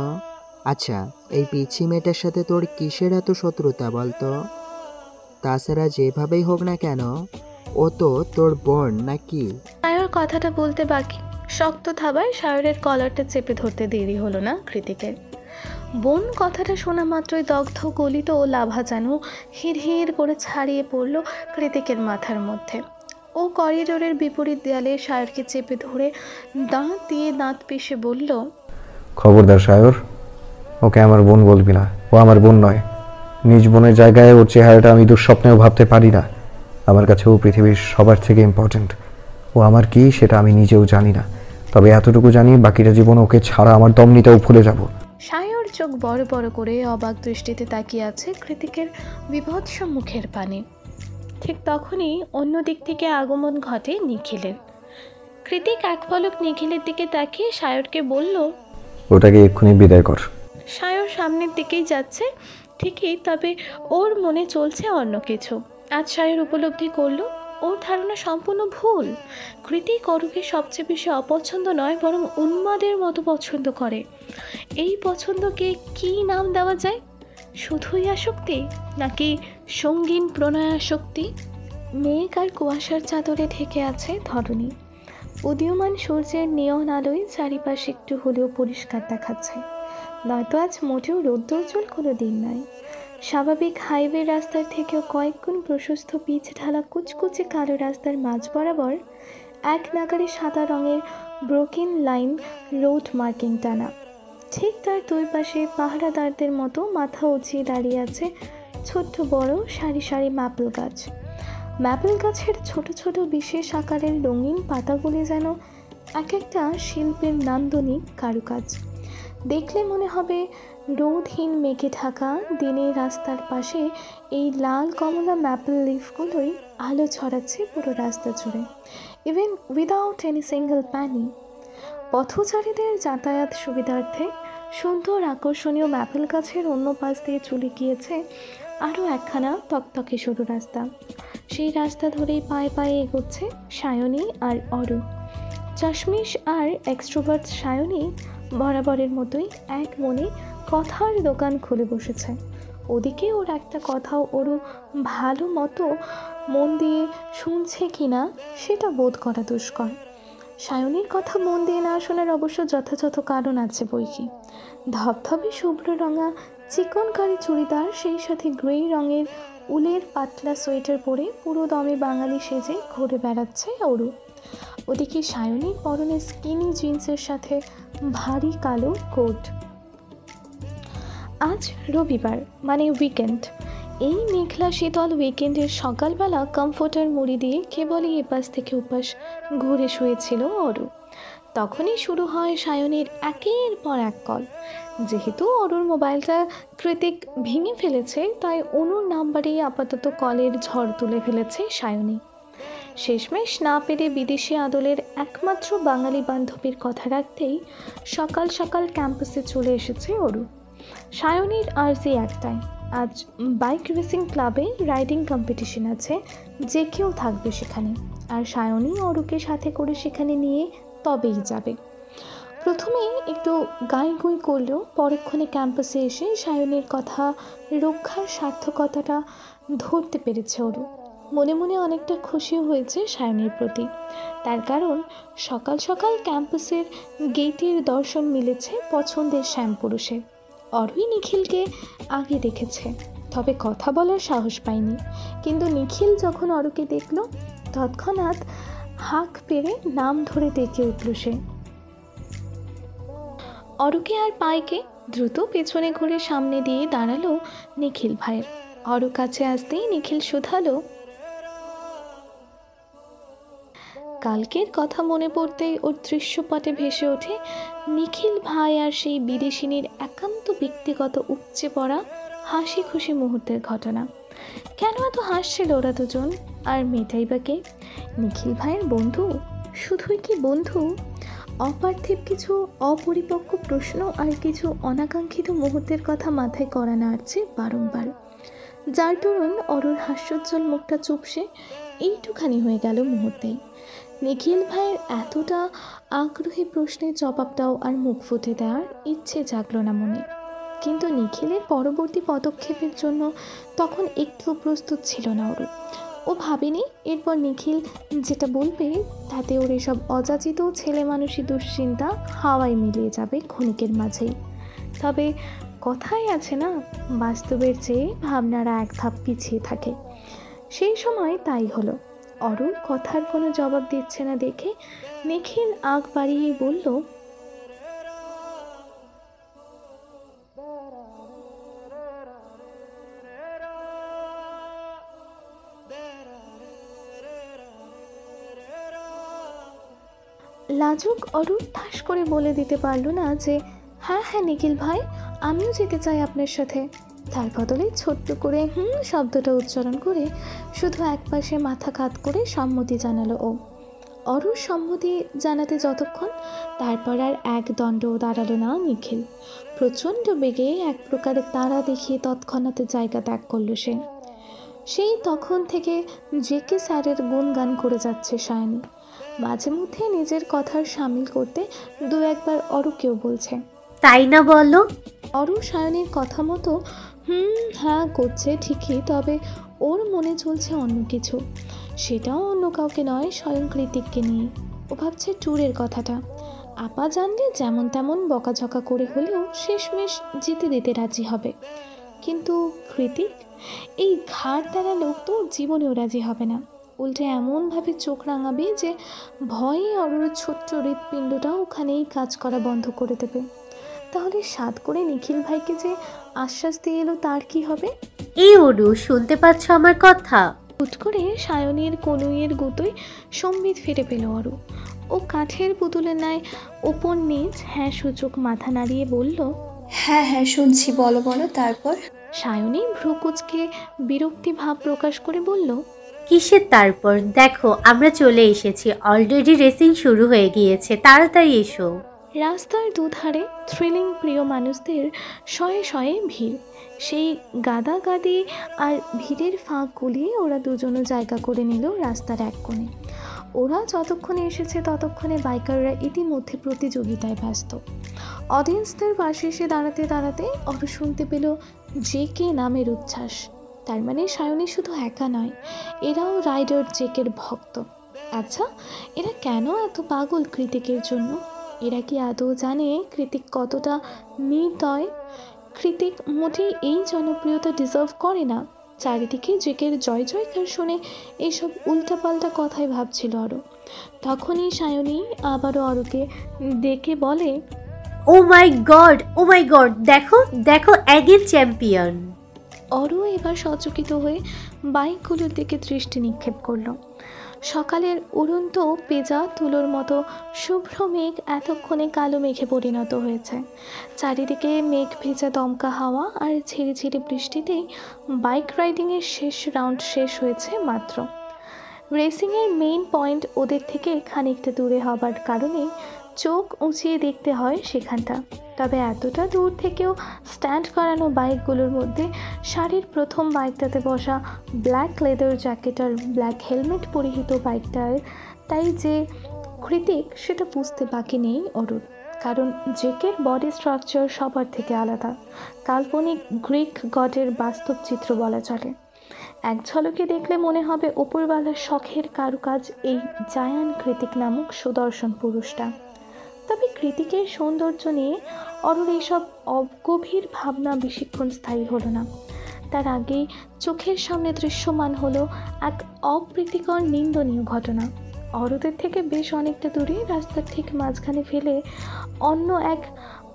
আচ্ছা, এই পিচ্ছি মেয়েটার সাথে তোর কিসের এত শত্রুতা বলতো? তাছাড়া যেভাবেই হোক না কেন, ও তো তোর বোন নাকি? সায়র কথাটা বলতে বাকি, শক্ত থাবায় সায়রের কলারটা চেপে ধরতে দেরি হলো না কৃতিকের। বোন কথাটা শোনা মাত্রই দগ্ধ গলিত ও লাভা যেন হিড় করে ছাড়িয়ে পড়ল কৃতিকের মাথার মধ্যে। ও করিডোরের বিপরীত দেয়ালে সায়রকে চেপে ধরে দাঁত দিয়ে দাঁত পিষে বলল, খবরদার সায়র, ওকে আমার বোন বলবি না। ও আমার বোন নয়। নিজ বোনের জায়গায় ওর চেহারাটা আমি দুঃস্বপ্নেও ভাবতে পারি না। আমার কাছে ও পৃথিবীর সবার থেকে ইম্পর্ট্যান্ট। ও আমার কি সেটা আমি নিজেও জানি না, তবে এতটুকু জানি বাকিটা জীবন ওকে ছাড়া আমার দম নিতেও ভুলে যাব। সায়র চোখ বড় বড় করে অবাক দৃষ্টিতে তাকিয়ে আছে কৃতিকের বিভৎস মুখের পানে। ঠিক তখনই অন্য দিক থেকে আগমন ঘটে নিখিলের। কৃতিক এক পলক নিখিলের দিকে তাকিয়ে সায়রকে বলল, ওটাকে এক্ষুনি বিদায় কর। সায়র সামনের দিকেই যাচ্ছে ঠিকই, তবে ওর মনে চলছে অন্য কিছু। আজ সায়র উপলব্ধি করলো ওর ধারণা সম্পূর্ণ ভুল। কৃতিক অরুকে সবচেয়ে বেশি অপছন্দ নয়, বরং উন্মাদের মতো পছন্দ করে। এই পছন্দকে কি নাম দেওয়া যায়? শুধুই আসক্তি, নাকি সঙ্গীন প্রণয়াসক্তি? মেঘ আর কুয়াশার চাদরে ঢেকে আছে ধরণী। উদীয়মান সূর্যের নিয়ন আলোয় চারিপাশে একটু হলেও পরিষ্কার দেখাচ্ছে, নয়তো আজ মোটেও রৌদ্রোজ্জ্বল কোনো দিন নয়। স্বাভাবিক হাইওয়ে রাস্তার থেকেও কয়েক গুণ প্রশস্ত পিচ ঢালা কুচকুচে কালো রাস্তার মাঝ বরাবর এক নাগারে সাদা রঙের ব্রোকেন লাইন রোড মার্কিং টানা। ঠিক তার দুই পাশে পাহারাদারদের মতো মাথা উঁচিয়ে দাঁড়িয়ে আছে ছোট্ট বড় সারি সারি ম্যাপেল গাছ। ম্যাপেল গাছের ছোট ছোট বিশেষ আকারের রঙিন পাতাগুলি যেন এক একটা শিল্পের নান্দনিক কারুকাজ। দেখলে মনে হবে রোদহীন মেঘে ঢাকা দিনের রাস্তার পাশে এই লাল কমলা ম্যাপেল লিফগুলোই আলো ছড়াচ্ছে পুরো রাস্তা জুড়ে, ইভেন উইদাউট এনি সিঙ্গেল প্যানি। পথচারীদের যাতায়াত সুবিধার্থে সুন্দর আকর্ষণীয় ম্যাপেল গাছের অন্য পাশ দিয়ে চলে গিয়েছে আরও একখানা তকতকে সরু রাস্তা। সেই রাস্তা ধরেই পায়ে পায়ে এগোচ্ছে সায়নী আর অরু। চাশমিশ আর এক্সট্রোভার্ট সায়নী বরাবরের মতোই এক মনে কথার দোকান খুলে বসেছে। ওদিকে ওর একটা কথাও ওরও ভালো মতো মন দিয়ে শুনছে কিনা সেটা বোধ করা দুষ্কর। সায়নীর কথা মন দিয়ে না শোনার অবশ্য যথাযথ কারণ আছে বইকি। ধবধবে শুভ্র রঙা চিকনকারি চুড়িদার, সেই সাথে গ্রে রঙের উলের পাতলা সোয়েটার পরে পুরো দমে বাঙালি সেজে ঘুরে বেড়াচ্ছে অরু। ওদিকে সায়নীর পরনে স্কিনি জিন্সের সাথে ভারী কালো কোট। আজ রবিবার, মানে উইকেন্ড। এই মেঘলা শীতল উইকেন্ডের সকালবেলা কমফোর্টার মুড়ি দিয়ে কেবলই এপাশ থেকে ওপাশ ঘুরে শুয়েছিল অরু। তখনই শুরু হয় সায়নীর একের পর এক কল। যেহেতু অরুর মোবাইলটা কৃতিক ভেঙে ফেলেছে, তাই অনুর নাম্বারেই আপাতত কলের ঝড় তুলে ফেলেছে সায়নী। শেষমেশ না পেরে বিদেশি আদলের একমাত্র বাঙালি বান্ধবীর কথা রাখতেই সকাল সকাল ক্যাম্পাসে চলে এসেছে অরু। সায়নীর আর্জি একটাই, আজ বাইক রেসিং ক্লাবে রাইডিং কম্পিটিশন আছে, যে কেউ থাকবে সেখানে, আর সায়নী অরুকে সাথে করে সেখানে নিয়ে তবেই যাবে। প্রথমে একটু গাই গুই করলেও পরক্ষণে ক্যাম্পাসে এসে সায়নীর কথা রক্ষার সার্থকতাটা ধরতে পেরেছে অরু। মনে মনে অনেকটা খুশিও হয়েছে সায়নীর প্রতি, তার কারণ সকাল সকাল ক্যাম্পাসের গেটের দর্শন মিলেছে পছন্দের শ্যামপুরুষের। অরুই নিখিলকে আগে দেখেছে, তবে কথা বলার সাহস পায়নি, কিন্তু নিখিল যখন অরুকে দেখল তৎক্ষণাৎ হাঁক পেরে নাম ধরে ডেকে উঠল সে। অরুকে আর পায়কে দ্রুত পেছনে ঘুরে সামনে দিয়ে দাঁড়ালো নিখিল ভাইয়ের। অরু কাছে আসতেই নিখিল শুধালো, কালকের কথা মনে পড়তেই ওর দৃশ্যপটে ভেসে ওঠে নিখিল ভাই আর সেই বিদেশিনীর একান্ত ব্যক্তিগত উপচে পড়া হাসি খুশি মুহূর্তের ঘটনা। কেন এত হাসছিল ওরা দুজন? আর মেয়েটাই বা কে? নিখিল ভাইয়ের বন্ধু? শুধুই কি বন্ধু? অপার্থিব কিছু অপরিপক্ক প্রশ্ন আর কিছু অনাকাঙ্ক্ষিত মুহূর্তের কথা মাথায় করা নাড়ছে বারংবার, যার দরুন অরুর হাস্যোজ্জ্বল মুখটা চুপসে এইটুখানি হয়ে গেল মুহূর্তেই। নিখিল ভাইয়ের এতটা আগ্রহী প্রশ্নের জবাবটাও আর মুখ ফুটে দেওয়ার ইচ্ছে জাগলো না মনে, কিন্তু নিখিলের পরবর্তী পদক্ষেপের জন্য তখন একটু প্রস্তুত ছিল না ওর। ও ভাবেনি এরপর নিখিল যেটা বলবে তাতে ওর এসব অযাচিত ছেলে মানুষই দুশ্চিন্তা হাওয়ায় মিলিয়ে যাবে ক্ষণিকের মাঝেই। তবে কথাই আছে না, বাস্তবের চেয়ে ভাবনারা এক ধাপ পিছিয়ে থাকে। সেই সময় তাই হলো। অরুণ কথার কোনো জবাব দিচ্ছে না দেখে নিখিল আগ বাড়িয়ে বলল, লাজুক অরুণ ঠাস করে বলে দিতে পারলো না যে হ্যাঁ হ্যাঁ নিখিল ভাই, আমিও যেতে চাই আপনার সাথে। তার বদলে ছোট্ট করে শব্দটা উচ্চারণ করে শুধু একপাশে মাথা কাত করে সম্মতি জানালো ও। অরুর সম্মতি জানাতে যতক্ষণ, তারপর আর এক দণ্ডও দাঁড়ালো না নিখিল। প্রচণ্ড বেগে এক প্রকারের তাড়া দেখিয়ে তৎক্ষণাৎ জায়গা ত্যাগ করলো সে। সেই তখন থেকে জেকে স্যারের গুণগান করে যাচ্ছে সায়নী। মাঝে মধ্যে নিজের কথার সামিল করতে দু একবার অরুকেও বলছে, তাই না বলো? অরু সায়নীর কথা মতো হ্যাঁ করছে ঠিকই, তবে ওর মনে চলছে অন্য কিছু। সেটাও অন্য কাউকে নয়, স্বয়ং কৃতিককে নিয়ে। ও ভাবছে ট্যুরের কথাটা। আপা জানলে যেমন তেমন বকাঝকা করে হলেও শেষমেশ যেতে দিতে রাজি হবে, কিন্তু কৃতিক এই ঘাড় দ্বারা লোক তো জীবনেও রাজি হবে না। উল্টে এমনভাবে চোখ রাঙাবে যে ভয়ে অরুর ছোট্ট হৃৎপিণ্ডটা ওখানেই কাজ করা বন্ধ করে দেবে। তাহলে সাধ করে নিখিল ভাইকে যে আশ্বাস দিয়ে এলো তার কি হবে? এই অরু, শুনতে পাচ্ছ আমার কথা? হুট করে সায়নীর কনুইয়ের গুতোয় সম্বিত ফিরে পেল অরু। ও কাঠের পুতুলের ন্যায় ওপর নিচ হ্যাঁ সূচক মাথা নাড়িয়ে বলল, হ্যাঁ হ্যাঁ শুনছি, বলো বলো তারপর। সায়নী ভ্রুকুচকে বিরক্তি ভাব প্রকাশ করে বলল, কিসের তারপর? দেখো আমরা চলে এসেছি, অলরেডি রেসিং শুরু হয়ে গিয়েছে, তাড়াতাড়ি এসো। রাস্তার দুধারে থ্রিলিং প্রিয় মানুষদের শয়ে শয়ে ভিড়। সেই গাদাগাদি আর ভিড়ের ফাঁক গুলিয়ে ওরা দুজনও জায়গা করে নিল রাস্তার এক কোণে। ওরা যতক্ষণে এসেছে ততক্ষণে বাইকাররা ইতিমধ্যে প্রতিযোগিতায় ব্যস্ত। অডিয়েন্সদের পাশে এসে দাঁড়াতে দাঁড়াতে অরু শুনতে পেল জেকে নামের উচ্ছ্বাস। তার মানে সায়নী শুধু একা নয়, এরাও রাইডার জেকের ভক্ত। আচ্ছা, এরা কেন এত পাগল কৃতিকের জন্য? এরা কি আদৌ জানে কৃতিক কতটা নির্দয়? কৃতিক মোটেই এই জনপ্রিয়তা ডিজার্ভ করে না। চারিদিকে জেকের জয় জয়কার শুনে এইসব উল্টাপাল্টা কথাই ভাবছিল অরু। তখনই সায়নী আবারও অরুকে ডেকে বলে, ও মাই গড, ও মাই গড, দেখো দেখো অ্যাগেন চ্যাম্পিয়ন। অরু এবার সচকিত হয়ে বাইকগুলোর দিকে দৃষ্টি নিক্ষেপ করলো। সকালের উড়ন্ত পেঁজা তুলোর মতো শুভ্র মেঘ এতক্ষণে কালো মেঘে পরিণত হয়েছে। চারিদিকে মেঘ ভেজা দমকা হাওয়া আর ঝিরিঝিরি বৃষ্টিতেই বাইক রাইডিংয়ের শেষ রাউন্ড শেষ হয়েছে মাত্র। রেসিংয়ের মেইন পয়েন্ট ওদের থেকে খানিকটা দূরে হবার কারণে চোখ উঁচিয়ে দেখতে হয় সেখানটা। তবে এতটা দূর থেকেও স্ট্যান্ড করানো বাইকগুলোর মধ্যে সারির প্রথম বাইকটাতে বসা ব্ল্যাক লেদার জ্যাকেট আর ব্ল্যাক হেলমেট পরিহিত বাইকটার তাই যে কৃতিক সেটা বুঝতে বাকি নেই অরুণ। কারণ জেকের বডি স্ট্রাকচার সবার থেকে আলাদা, কাল্পনিক গ্রিক গডের বাস্তব চিত্র বলা চলে। এক ঝলকে দেখলে মনে হবে উপরওয়ালার শখের কারুকাজ এই জায়ান কৃতিক নামক সুদর্শন পুরুষটা। তবে কৃতিকের সৌন্দর্য নিয়ে অরুর এইসব অগভীর ভাবনা বেশিক্ষণ স্থায়ী হলো না। তার আগেই চোখের সামনে দৃশ্যমান হলো এক অপ্রীতিকর নিন্দনীয় ঘটনা। অরুদের থেকে বেশ অনেকটা দূরে রাস্তার ঠিক মাঝখানে ফেলে অন্য এক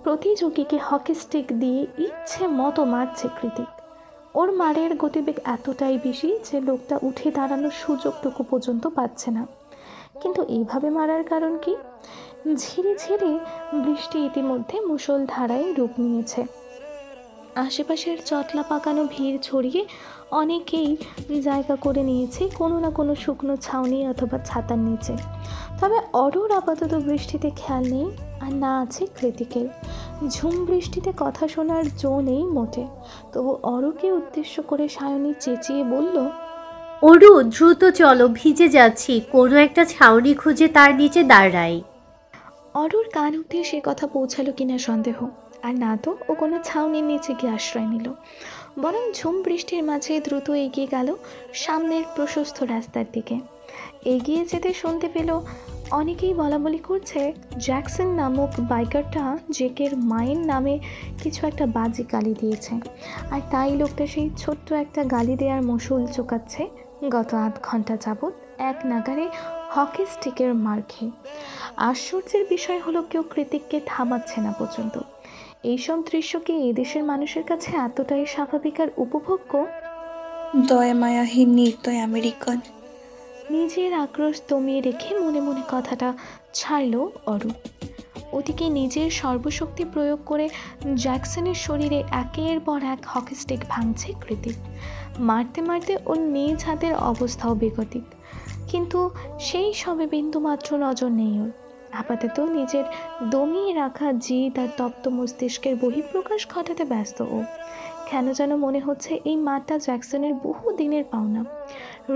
প্রতিযোগীকে হকি স্টিক দিয়ে ইচ্ছে মতো মারছে কৃতিক। ওর মারের গতিবেগ এতটাই বেশি যে লোকটা উঠে দাঁড়ানোর সুযোগটুকু পর্যন্ত পাচ্ছে না। কিন্তু এইভাবে মারার কারণ কি? ঝিরিঝিরি বৃষ্টি ইতিমধ্যে মুষলধারায় রূপ নিয়েছে। আশেপাশের চটলা পাকানো ভিড় ছড়িয়ে অনেকেই জায়গা করে নিয়েছে কোনো না কোনো শুকনো ছাউনি অথবা ছাতার নিচে। তবে অরুর আপাতত বৃষ্টিতে খেয়াল নেই, আর না আছে কৃতিকের। ঝুম বৃষ্টিতে কথা শোনার জো নেই মোটে। তবু অরুকে উদ্দেশ্য করে সায়নী চেঁচিয়ে বলল, অরু দ্রুত চলো, ভিজে যাচ্ছি, কোনো একটা ছাউনি খুঁজে তার নিচে দাঁড়াই। অরুর কান অব্দি সে কথা পৌঁছালো কিনা সন্দেহ। আর না তো ও কোনো ছাউনির নিচে গিয়ে আশ্রয় নিল, বরং ঝুম বৃষ্টির মাঝে দ্রুত এগিয়ে গেল সামনের প্রশস্ত রাস্তার দিকে। এগিয়ে যেতে শুনতে পেল অনেকেই বলাবলি করছে জ্যাকসন নামক বাইকারটা জেকের মায়ের নামে কিছু একটা বাজে গালি দিয়েছে, আর তাই লোকটা সেই ছোট্ট একটা গালি দেওয়ার মশুল চোকাচ্ছে গত আধ ঘন্টা যাবৎ এক নাগারে হকি স্টিকের মার খেয়ে। আশ্চর্যের বিষয় হলো কেউ কৃতিককে থামাচ্ছে না পর্যন্ত। এইসব দৃশ্য কি এদেশের মানুষের কাছে এতটাই স্বাভাবিক আর উপভোগ্য? দয়া মায়াহীন নির্দয় আমেরিকান। নিজের আক্রোশ দমিয়ে রেখে মনে মনে কথাটা ছাড়ল অরু। ওদিকে নিজের সর্বশক্তি প্রয়োগ করে জ্যাকসনের শরীরে একের পর এক হকি স্টিক ভাঙছে কৃতিক। মারতে মারতে ওর নিজ হাতের অবস্থাও বেগতিক, কিন্তু সেই সবে বিন্দুমাত্র নজর নেই ওর। আপাতত নিজের দমিয়ে রাখা জিদ আর তপ্ত মস্তিষ্কের বহিঃপ্রকাশ ঘটাতে ব্যস্ত ও। কেন যেন মনে হচ্ছে এই মাঠটা জ্যাকসনের বহু দিনের পাওনা।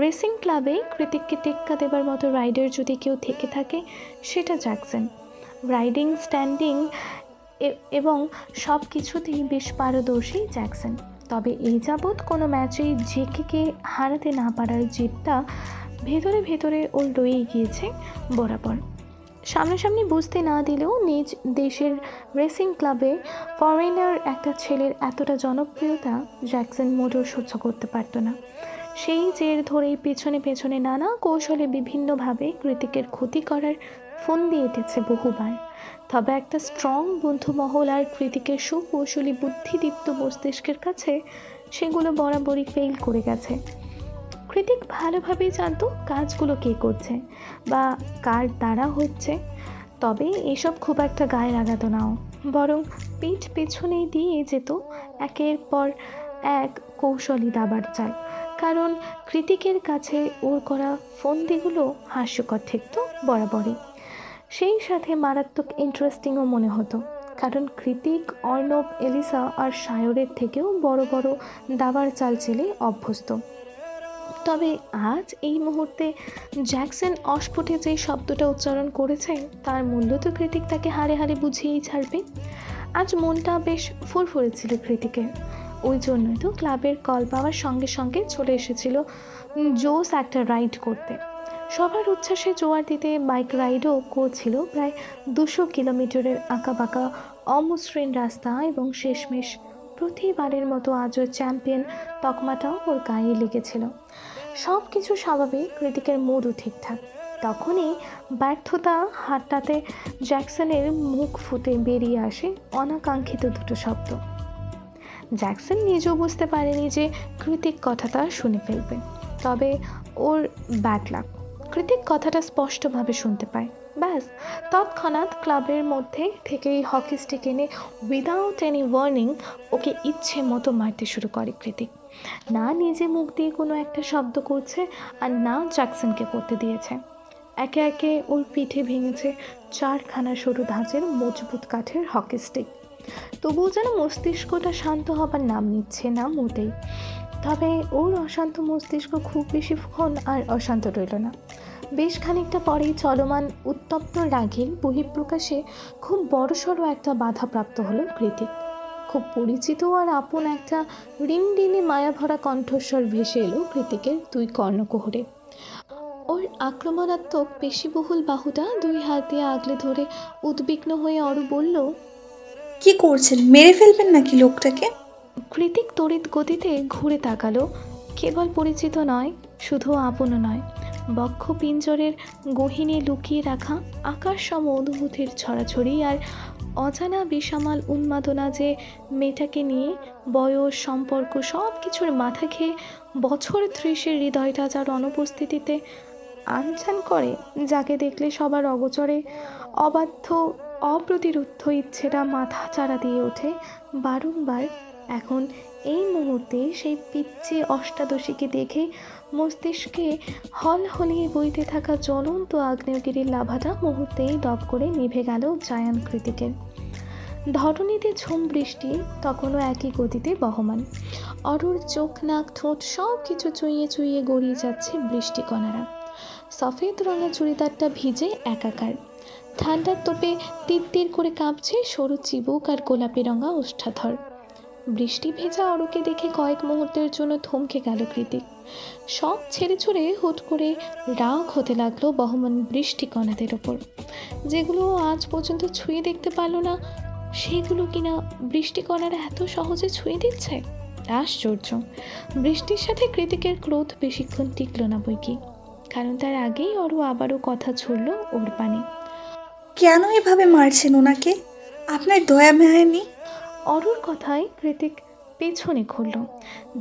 রেসিং ক্লাবে কৃতিককে টেক্কা দেবার মতো রাইডার যদি কেউ থেকে থাকে সেটা জ্যাকসন। রাইডিং, স্ট্যান্ডিং এবং সব কিছুতেই বেশ পারদর্শী জ্যাকসন। তবে এই যাবৎ কোনো ম্যাচেই জেকেকে হারাতে না পারার জেদটা ভেতরে ভেতরে ওর রয়েই গিয়েছে বরাবর। সামনাসামনি বুঝতে না দিলেও নিজ দেশের রেসিং ক্লাবে ফরেনার একটা ছেলের এতটা জনপ্রিয়তা জ্যাকসন মোটেও সহ্য করতে পারত না। সেই জের ধরেই পেছনে পেছনে নানা কৌশলে বিভিন্নভাবে কৃতিকের ক্ষতি করার ফন্দি এঁটেছে বহুবার। তবে একটা স্ট্রং বন্ধুমহল আর কৃতিকের সুকৌশলী বুদ্ধিদীপ্ত মস্তিষ্কের কাছে সেগুলো বরাবরই ফেল করে গেছে। কৃতিক ভালোভাবেই জানতো কাজগুলো কে করছে বা কার দ্বারা হচ্ছে, তবে এসব খুব একটা গায়ে লাগাতো নাও, বরং পিঠ পেছনেই দিয়ে যেত একের পর এক কৌশলী দাবার চাল। কারণ কৃতিকের কাছে ওর করা ফন্দিগুলো হাস্যকর ঠেকত বরাবরই, সেই সাথে মারাত্মক ইন্টারেস্টিংও মনে হতো। কারণ কৃতিক, অর্ণব, এলিসা আর সায়রের থেকেও বড় বড় দাবার চাল চেলে অভ্যস্ত। তবে আজ এই মুহূর্তে জ্যাকসন অস্ফুটে যে শব্দটা উচ্চারণ করেছে তার মূল্য তো কৃতিক তাকে হারে হারে বুঝিয়েই ছাড়বে। আজ মনটা বেশ ফুরফুরে ছিল কৃতিকের। ওই জন্যই তো ক্লাবের কল পাওয়ার সঙ্গে সঙ্গে চলে এসেছিল জোস একটা রাইড করতে। সবার উচ্ছ্বাসে জোয়ার দিতে বাইক রাইডও করছিল প্রায় 200 কিলোমিটারের আঁকাবাঁকা অমসৃণ রাস্তা, এবং শেষমেশ প্রতিবারের মতো আজও চ্যাম্পিয়ন তকমাটাও ওর গায়ে লেগেছিল। সব কিছু স্বাভাবিক, কৃতিকের মুডও ঠিকঠাক। তখনই ব্যর্থতা হাতটাতে জ্যাকসনের মুখ ফুটে বেরিয়ে আসে অনাকাঙ্ক্ষিত দুটো শব্দ। জ্যাকসন নিজেও বুঝতে পারেনি যে কৃতিক কথাটা শুনে ফেলবে, তবে ওর ব্যাড লাক। কৃতিক কথাটা স্পষ্টভাবে শুনতে পায়। ব্যাস তৎক্ষণাৎ ক্লাবের মধ্যে থেকেই হকি স্টিক এনে উইদাউট এনি ওয়ার্নিং ওকে ইচ্ছে মতো মারতে শুরু করে কৃতিক। না নিজে মুখ দিয়ে কোনো একটা শব্দ করছে আর না জ্যাকসনকে করতে দিয়েছে। একে একে ওর পিঠে ভেঙেছে 4খানা সরু ধাঁচের মজবুত কাঠের হকি স্টিক। তবুও যেন মস্তিষ্কটা শান্ত হবার নাম নিচ্ছে না মোটেই। তবে ওর অশান্ত মস্তিষ্ক খুব বেশিক্ষণ আর অশান্ত রইল না। বেশ খানিকটা পরেই চলমান উত্তপ্ত রাগের বহিঃপ্রকাশে খুব বড়সড় একটা বাধাপ্রাপ্ত হলো কৃতিক। খুব পরিচিত আর আপন একটা রিনডিনে মায়াভরা কণ্ঠস্বর ভেসে এলো কৃতিকের 2 কর্ণকুহরে। ওর আক্রমণাত্মক পেশিবহুল বাহুটা 2 হাত দিয়ে আগলে ধরে উদ্বিগ্ন হয়ে অরু বলল, কি করছেন? মেরে ফেলবেন নাকি লোকটাকে? কৃতিক তড়িৎ গতিতে ঘুরে তাকালো। কেবল পরিচিত নয়, শুধু আপনও নয়, বক্ষ পিঞ্জরের গহীনে লুকিয়ে রাখা আকাশ সম অনুভূতির ছড়াছড়ি আর অজানা বেসামাল উন্মাদনা যে মেয়েটাকে নিয়ে বয়স সম্পর্ক সব কিছুর মাথা খেয়ে বছর 30-এর হৃদয়টা যার অনুপস্থিতিতে আনচান করে, যাকে দেখলে সবার অগোচরে অবাধ্য অপ্রতিরোধ্য ইচ্ছেটা মাথা চাড়া দিয়ে ওঠে বারংবার। এখন এই মুহূর্তে সেই পিচ্চি অষ্টাদশীকে দেখে মস্তিষ্কে হলহলিয়ে বইতে থাকা জ্বলন্ত আগ্নেয়গিরির লাভাটা মুহূর্তেই দপ করে নিভে গেল জায়ান কৃতিকের। ধরণীতে ঝুম বৃষ্টি তখনও একই গতিতে বহমান। অরুর চোখ নাক ঠোঁট সব কিছু চুইয়ে চুইয়ে গড়িয়ে যাচ্ছে বৃষ্টি কণারা। সফেদ রঙা চুড়িদারটা ভিজে একাকার। ঠান্ডার তোপে তিরতির করে কাঁপছে সরু চিবুক আর গোলাপি রঙা ওষ্ঠাধর। বৃষ্টি ভেজা অরুকে দেখে কয়েক মুহূর্তের জন্য থমকে গেল কৃতিক। সব ছেড়ে ছুড়ে হুট করে রাগ হতে লাগলো বহমান বৃষ্টি কণাদের ওপর, যেগুলো আজ পর্যন্ত ছুঁয়ে দেখতে পারলো না সেগুলো কিনা বৃষ্টি কণারা এত সহজে ছুঁয়ে দিচ্ছে। আশ্চর্য! বৃষ্টির সাথে কৃতিকের ক্রোধ বেশিক্ষণ টিকল না বইকি, কারণ তার আগেই অরু আবারও কথা ছুড়ল ওর পানে। কেন এভাবে মারছেন ওনাকে? আপনার দয়া মায়া নেই? অরুর কথায় কৃতিক পেছনে ঘুরল,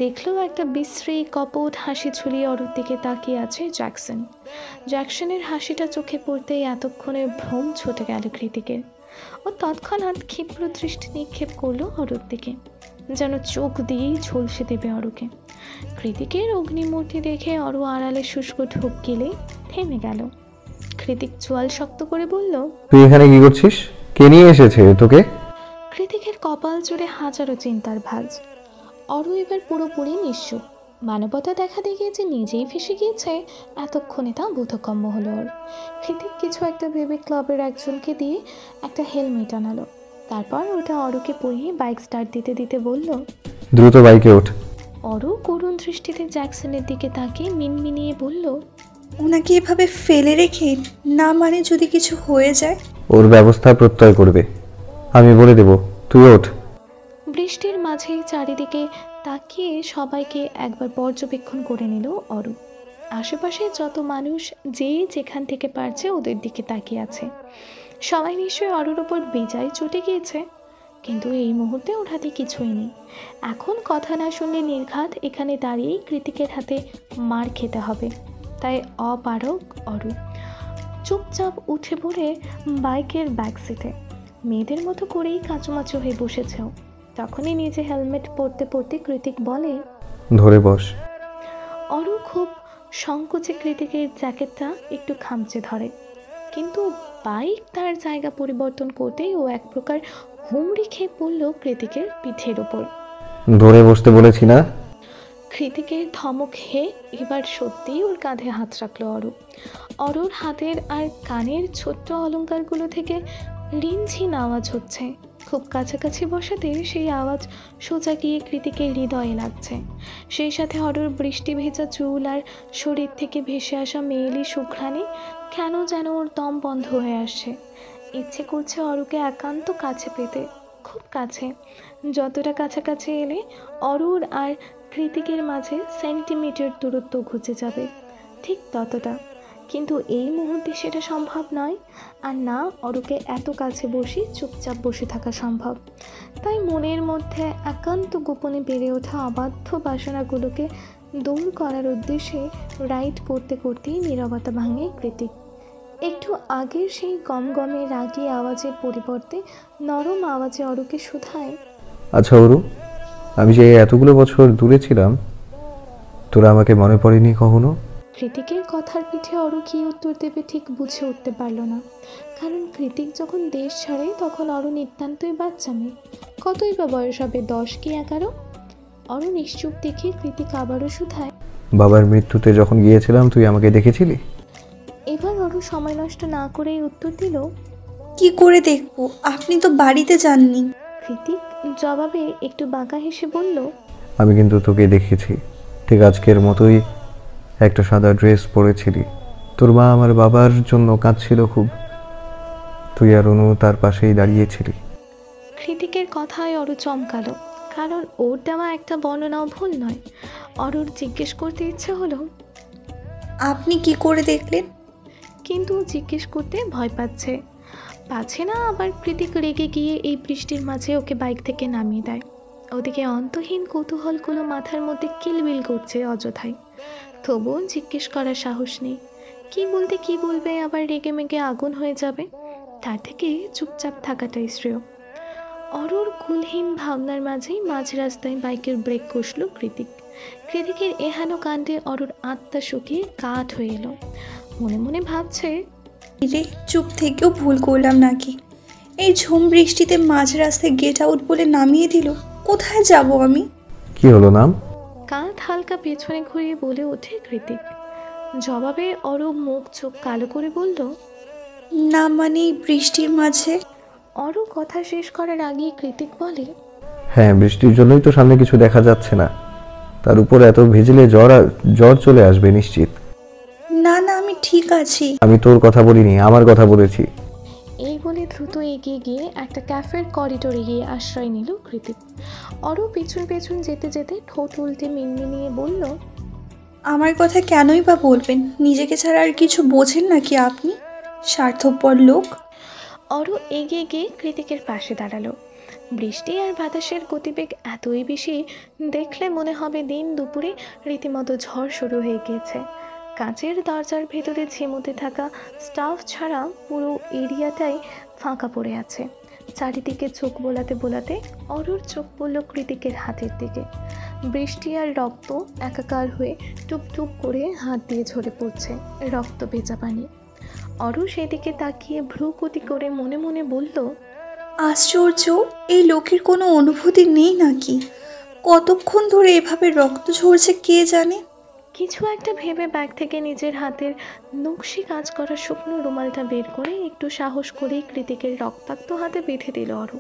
দেখলো একটা বিশ্রী কপট হাসি ঝুলিয়ে অরুর দিকে তাকিয়ে আছে জ্যাকসন। জ্যাকসনের হাসিটা চোখে পড়তেই এতক্ষণে ভ্রম ছুটে গেল কৃতিকের। ও তৎক্ষণাৎ ক্ষিপ্র দৃষ্টি নিক্ষেপ করলো অরুর দিকে, যেন চোখ দিয়েই ঝলসে দেবে অরুকে। কৃতিকের অগ্নিমূর্তি দেখে অরু আড়ালে শুষ্ক ঢোক গিলে থেমে গেল। কৃতিক চোয়াল শক্ত করে বলল, তুই এখানে কি করছিস? কে নিয়ে এসেছে তোকে? কৃতিকের কপাল জুড়ে হাজারো চিন্তার ভাঁজ। অরু এবার পুরোপুরি নিশ্চুপ। মানবতা দেখা দেখিয়ে যে নিজেই ফেসে গিয়েছে এতক্ষণে তা বোধগম্য হলো ওর। কৃতিক কিছু একটা ভেবে ক্লাবের একজনকে দিয়ে একটা হেলমেট আনালো। তারপর ওটা অরুকে পরিয়ে বাইক স্টার্ট দিতে দিতে বলল, দ্রুত বাইকে ওঠ। অরু করুণ দৃষ্টিতে জ্যাকসনের দিকে তাকিয়ে মিনমিনিয়ে বলল, ওনাকে এভাবে ফেলে রেখে না, মানে যদি কিছু হয়ে যায়? ওর ব্যবস্থা প্রত্যয় করবে, আমি বলে দেব, তুই ওঠ। বৃষ্টির মাঝেই চারিদিকে তাকিয়ে সবাইকে একবার পর্যবেক্ষণ করে নিল অরু। আশেপাশে যত মানুষ যে যেখান থেকে পারছে ওদের দিকে তাকিয়ে আছে। সবাই নিশ্চয়ই অরুর ওপর বেজায় চটে গিয়েছে, কিন্তু এই মুহূর্তে ওর হাতে কিছুই নেই। এখন কথা না শুনলে নির্ঘাত এখানে দাঁড়িয়েই কৃতিকের হাতে মার খেতে হবে। তাই অপারগ অরু চুপচাপ উঠে পড়ে বাইকের ব্যাক সিটে মেয়েদের মতো করেই কাঁচুমাচু হয়ে বসেছেও। তখনই নিজে হেলমেট পরতে পরতে কৃতিক বলে, ধরে বস। অরু খুব সংকোচে কৃতিকের জ্যাকেটটা একটু খামচে ধরে, কিন্তু বাইক তার জায়গা পরিবর্তন করতেই ও এক প্রকার হুমড়ি খেয়ে পড়ল কৃতিকের পিঠের ওপর। ধরে বসতে বলেছি না? কৃতিকের ধমক খেয়ে এবার সত্যিই ওর কাঁধে হাত রাখলো অরু। অরুর হাতের আর কানের ছোট্ট অলংকারগুলো থেকে রিনঝিন আওয়াজ হচ্ছে। খুব কাছাকাছি বসাতে সেই আওয়াজ সোজা গিয়ে কৃতিকের হৃদয়ে লাগছে। সেই সাথে অরুর বৃষ্টি ভেজা চুল আর শরীর থেকে ভেসে আসা মেয়েলি সুঘ্রাণে কেন যেন ওর দম বন্ধ হয়ে আসছে। ইচ্ছে করছে অরুকে একান্ত কাছে পেতে, খুব কাছে, যতটা কাছাকাছি এলে অরুর আর কৃতিকের মাঝে সেন্টিমিটার দূরত্ব ঘুচে যাবে, ঠিক ততটা। কিন্তু এই মুহূর্তে সেটা সম্ভব নয়, আর না অরুকে এত কাছে বসে চুপচাপ বসে থাকা সম্ভব। তাই মনের মধ্যে একান্ত গোপনে বেড়ে ওঠা অবাধ্য বাসনাগুলোকে দূর করার উদ্দেশ্যে রাইড করতে করতেই নীরবতা ভাঙে কৃতিক। একটু আগের সেই গমগমে রাগী আওয়াজের পরিবর্তে নরম আওয়াজে অরুকে শুধায়, আচ্ছা অরু, আমি যে এতগুলো বছর দূরে ছিলাম, তোরা আমাকে মনে পড়েনি কখনো? কৃতিকের কথার পিঠে অরু কী উত্তর দেবে ঠিক বুঝে উঠতে পারল না। কারণ কৃতিক যখন দেশ ছাড়ে তখন অরু নিতান্তই বাচ্চা মেয়ে। কতই বা বয়স হবে, 10 কি 11? অরু নিশ্চুপ দেখে কৃতিক আবারও শুধায়, বাবার মৃত্যুতে যখন গিয়েছিলাম তুই আমাকে দেখেছিলি? এবার অরু সময় নষ্ট না করেই উত্তর দিল, কি করে দেখবো, আপনি তো বাড়িতে যাননি। কৃতিক জবাবে একটু বাঁকা হেসে বলল, আমি কিন্তু তোকে দেখেছি, ঠিক আজকের মতোই একটা সাদা ড্রেস পরেছিলি। তোর মা আমার বাবার জন্য কাঁদছিল খুব, তুই আর অনু তার পাশেই দাঁড়িয়েছিলি। কৃতিকের কথায় অরু চমকালো, কারণ ওর দেওয়া একটা বর্ণনাও ভুল নয়। অরুর জিজ্ঞেস করতে ইচ্ছে হলো, আপনি কি করে দেখলেন? কিন্তু ও জিজ্ঞেস করতে ভয় পাচ্ছে না। আবার কৃতিক রেগে গিয়ে এই বৃষ্টির মাঝে ওকে বাইক থেকে নামিয়ে দেয়। ওদিকে অন্তহীন কৌতূহলগুলো মাথার মধ্যে কিলবিল করছে অযথাই। তবুও জিজ্ঞেস করার সাহস নেই। কি বলবে, আবার রেগে মেগে আগুন হয়ে যাবে। তার থেকে চুপচাপ থাকাটাই শ্রেয়। অরুর কুলহীন ভাবনার মাঝেই মাঝ রাস্তায় বাইকের ব্রেক কষল কৃতিকের এহেন কাণ্ডে অরুর আত্মা শুকিয়ে কাঠ হয়ে এলো। মনে মনে ভাবছে, রে, চুপ থেকেও ভুল করলাম নাকি? এই ঝুম বৃষ্টিতে মাঝ রাস্তায় গেট আউট বলে নামিয়ে দিল। কোথায় যাব আমি? কি হলো নাম? কাঁধ হালকা পেছনে ঘুরিয়ে বলে ওঠে কৃতিক। জবাবে অরু মুখ চোখ কালো করে বলল, না মানে বৃষ্টির মাঝে। অরু কথা শেষ করার আগেই কৃতিক বলে, হ্যাঁ, বৃষ্টির জন্যই তো সামনে কিছু দেখা যাচ্ছে না, তার উপর এত ভিজলে জ্বর চলে আসবে নিশ্চিত। না না, আমি ঠিক আছি। আমি তোর কথা বলিনি, আমার কথা বলেছি। এই বলে দ্রুত এগিয়ে গিয়ে একটা ক্যাফের করিডোরে গিয়ে আশ্রয় নিল কৃতিক। অরু পেছন পেছন যেতে যেতে ঠোঁট উল্টে মিনমিনিয়ে বলল, আমার কথা কেনই বা বলবেন? নিজেকে ছাড়া আর কিছু বোঝেন নাকি আপনি? স্বার্থপর লোক। অরু এগিয়ে গিয়ে কৃতিকের পাশে দাঁড়ালো। বৃষ্টি আর বাতাসের গতিবেগ এতই বেশি, দেখলে মনে হবে দিন দুপুরে রীতিমতো ঝড় শুরু হয়ে গিয়েছে। কাঁচের দরজার ভেতরে ঝিমুতে থাকা স্টাফ ছাড়া পুরো এরিয়াটাই ফাঁকা পড়ে আছে। চারিদিকে চোখ বোলাতে বোলাতে অরুর চোখ পড়ল কৃতিকের হাতের দিকে। বৃষ্টি আর রক্ত একাকার হয়ে টুপ টুপ করে হাত দিয়ে ঝরে পড়ছে রক্ত ভেজা পানি। অরু সেদিকে তাকিয়ে ভ্রুকুটি করে মনে মনে বলল, আশ্চর্য, এই লোকের কোনো অনুভূতি নেই নাকি? কতক্ষণ ধরে এভাবে রক্ত ঝরছে কে জানে। কিছু একটা ভেবে ব্যাগ থেকে নিজের হাতের নকশি কাজ করা শুকনো রুমালটা বের করে একটু সাহস করেই কৃতিকের রক্তাক্ত হাতে বেঁধে দিল অরু।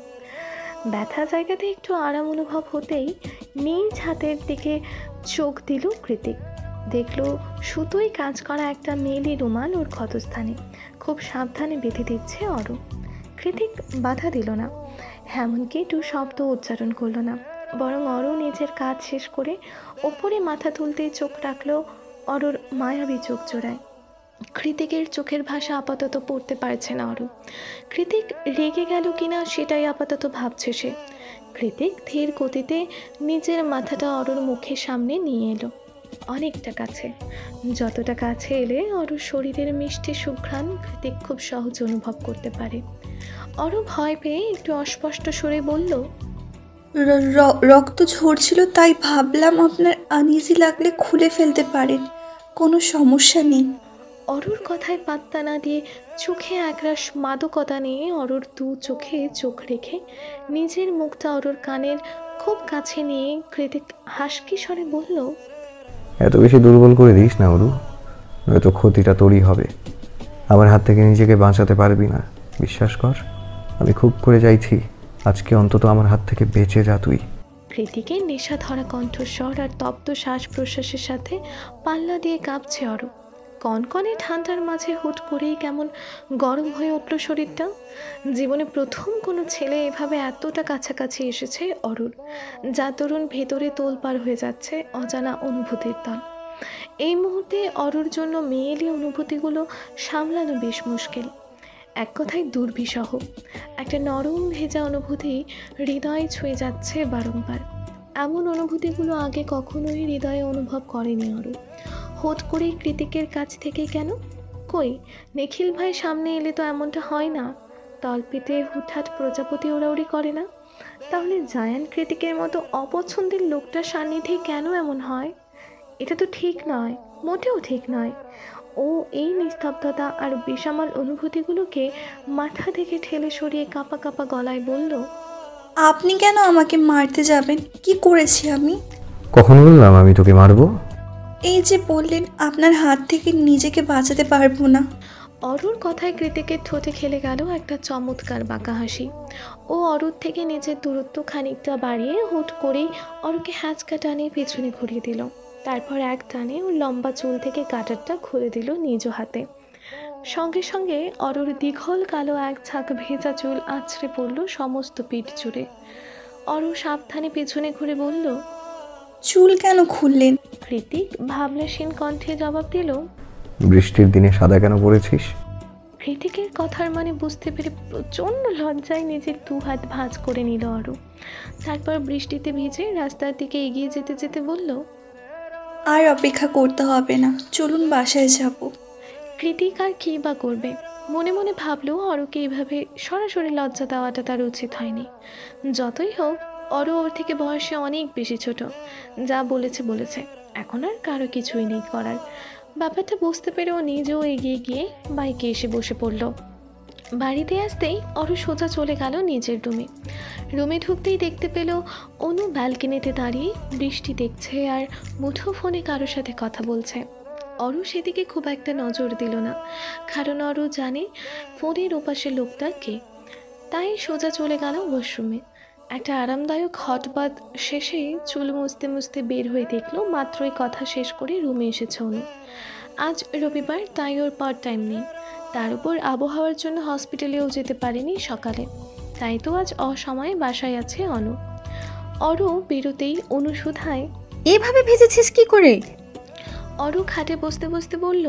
ব্যথা জায়গাতে একটু আরাম অনুভব হতেই নিজ হাতের দিকে চোখ দিল কৃতিক। দেখল সুতোয় কাজ করা একটা মেলি রুমাল ওর ক্ষতস্থানে খুব সাবধানে বেঁধে দিচ্ছে অরু। কৃতিক বাধা দিল না, এমনকি একটু শব্দ উচ্চারণ করলো না, বরং অরু নিজের কাজ শেষ করে ওপরে মাথা তুলতেই চোখ রাখলো অরুর মায়াবী চোখ জোড়ায়। কৃতিকের চোখের ভাষা আপাতত পড়তে পারছে না অরু। কৃতিক রেগে গেল কিনা সেটাই আপাতত ভাবছে সে। কৃতিক ধীর গতিতে নিজের মাথাটা অরুর মুখের সামনে নিয়ে এলো, অনেকটা কাছে। যতটা কাছে এলে অরুর শরীরের মিষ্টি সুঘ্রাণ কৃতিক খুব সহজ অনুভব করতে পারে। অরু ভয় পেয়ে একটু অস্পষ্ট সুরে বলল, রক্ত ঝরছিল তাই ভাবলাম আপনার আনইজি লাগলে খুলে ফেলতে পারেন, কোনো সমস্যা নেই। অরুর কথায় পাত্তা না দিয়ে চোখে একরাশ মাদকতা নিয়ে অরুর দু চোখে চোখ রেখে নিজের মুখটা অরুর কানের খুব কাছে নিয়ে কৃতিক হাসকি স্বরে বলল, এত বেশি দুর্বল করে দিস না অরু, নয়তো ক্ষতিটা তোরই হবে। আমার হাত থেকে নিজেকে বাঁচাতে পারবি না, বিশ্বাস কর। আমি খুব করে চাইছি আজকে অন্তত আমার হাত থেকে বেঁচে যা তুই। কৃতিকের নেশা ধরা কণ্ঠস্বর আর তপ্ত শ্বাস প্রশ্বাসের সাথে পাল্লা দিয়ে কাঁপছে অরু। কনকনে ঠান্ডার মাঝে হুট করেই কেমন গরম হয়ে উঠল শরীরটা। জীবনে প্রথম কোনো ছেলে এভাবে এতটা কাছাকাছি এসেছে অরুর, যার দরুন ভেতরে তোলপাড় হয়ে যাচ্ছে অজানা অনুভূতির দল। এই মুহূর্তে অরুর জন্য মেয়েলি অনুভূতিগুলো সামলানো বেশ মুশকিল, এক কথায় দুর্বিষহ। একটা নরম ভেজা অনুভূতি হৃদয়ে ছুঁয়ে যাচ্ছে বারংবার। এমন অনুভূতিগুলো আগে কখনোই হৃদয়ে অনুভব করেনি অরু। হুট করেই কৃতিকের কাছ থেকে কেন? কই, নিখিল ভাই সামনে এলে তো এমনটা হয় না। তলপেটে হুটহাট প্রজাপতি ওড়াউড়ি করে না। তাহলে জায়ান কৃতিকের মতো অপছন্দের লোকটার সান্নিধ্যে কেন এমন হয়? এটা তো ঠিক নয়, মোটেও ঠিক নয়। ও এই নিস্তব্ধতা আর বেসামাল অনুভূতিগুলোকে মাথা থেকে ঠেলে সরিয়ে কাঁপা কাঁপা গলায় বলল, আপনি কেন আমাকে মারতে যাবেন? কি করেছি আমি? কখন বললাম আমি তোকে মারবো? এই যে বললেন আপনার হাত থেকে নিজেকে বাঁচাতে পারবো না। অরুর কথায় কৃতিকের ঠোঁটে খেলে গেল একটা চমৎকার বাঁকা হাসি। ও অরুর থেকে নিজের দূরত্ব খানিকটা বাড়িয়ে হুট করেই অরুকে হ্যাঁচকা টানিয়ে পেছনে ঘুরিয়ে দিল। তারপর এক টানে ওর লম্বা চুল থেকে কাটারটা খুলে দিল নিজ হাতে। সঙ্গে সঙ্গে অরুর দীঘল কালো এক ঝাঁক ভেজা চুল আছড়ে পড়ল সমস্ত পিঠ জুড়ে। অরু সাবধানে পেছনে ঘুরে বলল, চুল কেন খুললেন? কৃতিক ভাবনাসীন কণ্ঠে জবাব দিল, বৃষ্টির দিনে সাদা কেন পড়েছিস? কৃতিকের কথার মানে বুঝতে পেরে প্রচণ্ড লজ্জায় নিজের দু হাত ভাঁজ করে নিল অরু। তারপর বৃষ্টিতে ভিজে রাস্তার দিকে এগিয়ে যেতে যেতে বলল, আর অপেক্ষা করতে হবে না, চলুন বাসায় যাব। কৃতিক আর কী বা করবে? মনে মনে ভাবলো অরুকে এইভাবে সরাসরি লজ্জা দেওয়াটা তার উচিত হয়নি। যতই হোক অরু ওর থেকে বয়সে অনেক বেশি ছোট। যা বলেছে বলেছে, এখন আর কারো কিছুই নেই করার। ব্যাপারটা বুঝতে পেরে ও নিজেও এগিয়ে গিয়ে বাইকে এসে বসে পড়ল। বাড়িতে আসতেই অরু সোজা চলে গেল নিজের রুমে ঢুকতেই দেখতে পেল অনু ব্যালকনিতে দাঁড়িয়ে বৃষ্টি দেখছে আর মুঠো ফোনে কারোর সাথে কথা বলছে। অরু সেদিকে খুব একটা নজর দিল না, কারণ অরু জানে ফোনের ওপাশে লোকটা কে। তাই সোজা চলে গেল ওয়াশরুমে। একটা আরামদায়ক হট বাথ শেষে চুল মুছতে মুছতে বের হয়ে দেখলো মাত্রই কথা শেষ করে রুমে এসেছে অনু। আজ রবিবার, তাই ওর পার্ট টাইম নেই। তার উপর আবহাওয়ার জন্য হসপিটালেও যেতে পারেনি সকালে, তাই তো আজ অসময়ে বাসায় আছে অনু। অরু বেরোতেই অনু শুধায়, এভাবে ভেজেছিস কি করে? অরু খাটে বসতে বসতে বলল,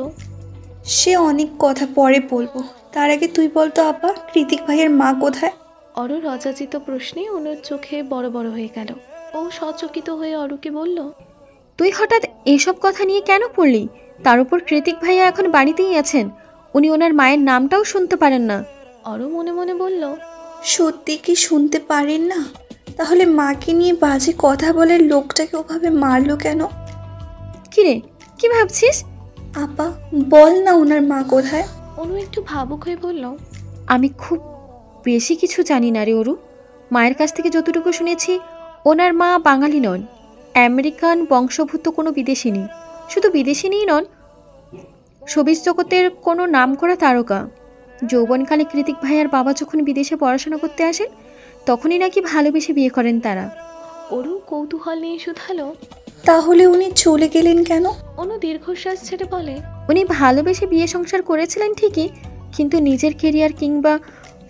সে অনেক কথা পরে বলবো, তার আগে তুই বলতো আপা, কৃতিক ভাইয়ের মা কোথায়? অরুর অযাচিত প্রশ্নে অনুর চোখে বড় বড় হয়ে গেল। ও সচকিত হয়ে অরুকে বলল, তুই হঠাৎ এসব কথা নিয়ে কেন পড়লি? তার উপর কৃতিক ভাইয়া এখন বাড়িতেই আছেন, উনি ওনার মায়ের নামটাও শুনতে পারেন না। অরু মনে মনে বলল, সত্যি কি শুনতে পারেন না? তাহলে মাকে নিয়ে বাজে কথা বলে লোকটাকে ওভাবে মারলো কেন? কিরে, কি ভাবছিস? আপা বল না ওনার মা কোথায়? অনু একটু ভাবুক হয়ে বলল, আমি খুব বেশি কিছু জানি না রে অরু। মায়ের কাছ থেকে যতটুকু শুনেছি, ওনার মা বাঙালি নন, আমেরিকান বংশোদ্ভূত কোনো বিদেশিনী। শুধু বিদেশিনীই নন, শোবিজ জগতের কোনো নামকরা তারকা। যৌবনকালে কৃতিক ভাইয়ার বাবা যখন বিদেশে পড়াশোনা করতে আসেন, তখনই নাকি ভালোবেসে বিয়ে করেন তারা। অরু কৌতূহল নিয়ে শুধালো, তাহলে উনি চলে গেলেন কেন? অনু দীর্ঘশ্বাস ছেড়ে বলে, উনি ভালোবেসে বিয়ে সংসার করেছিলেন ঠিকই, কিন্তু নিজের কেরিয়ার কিংবা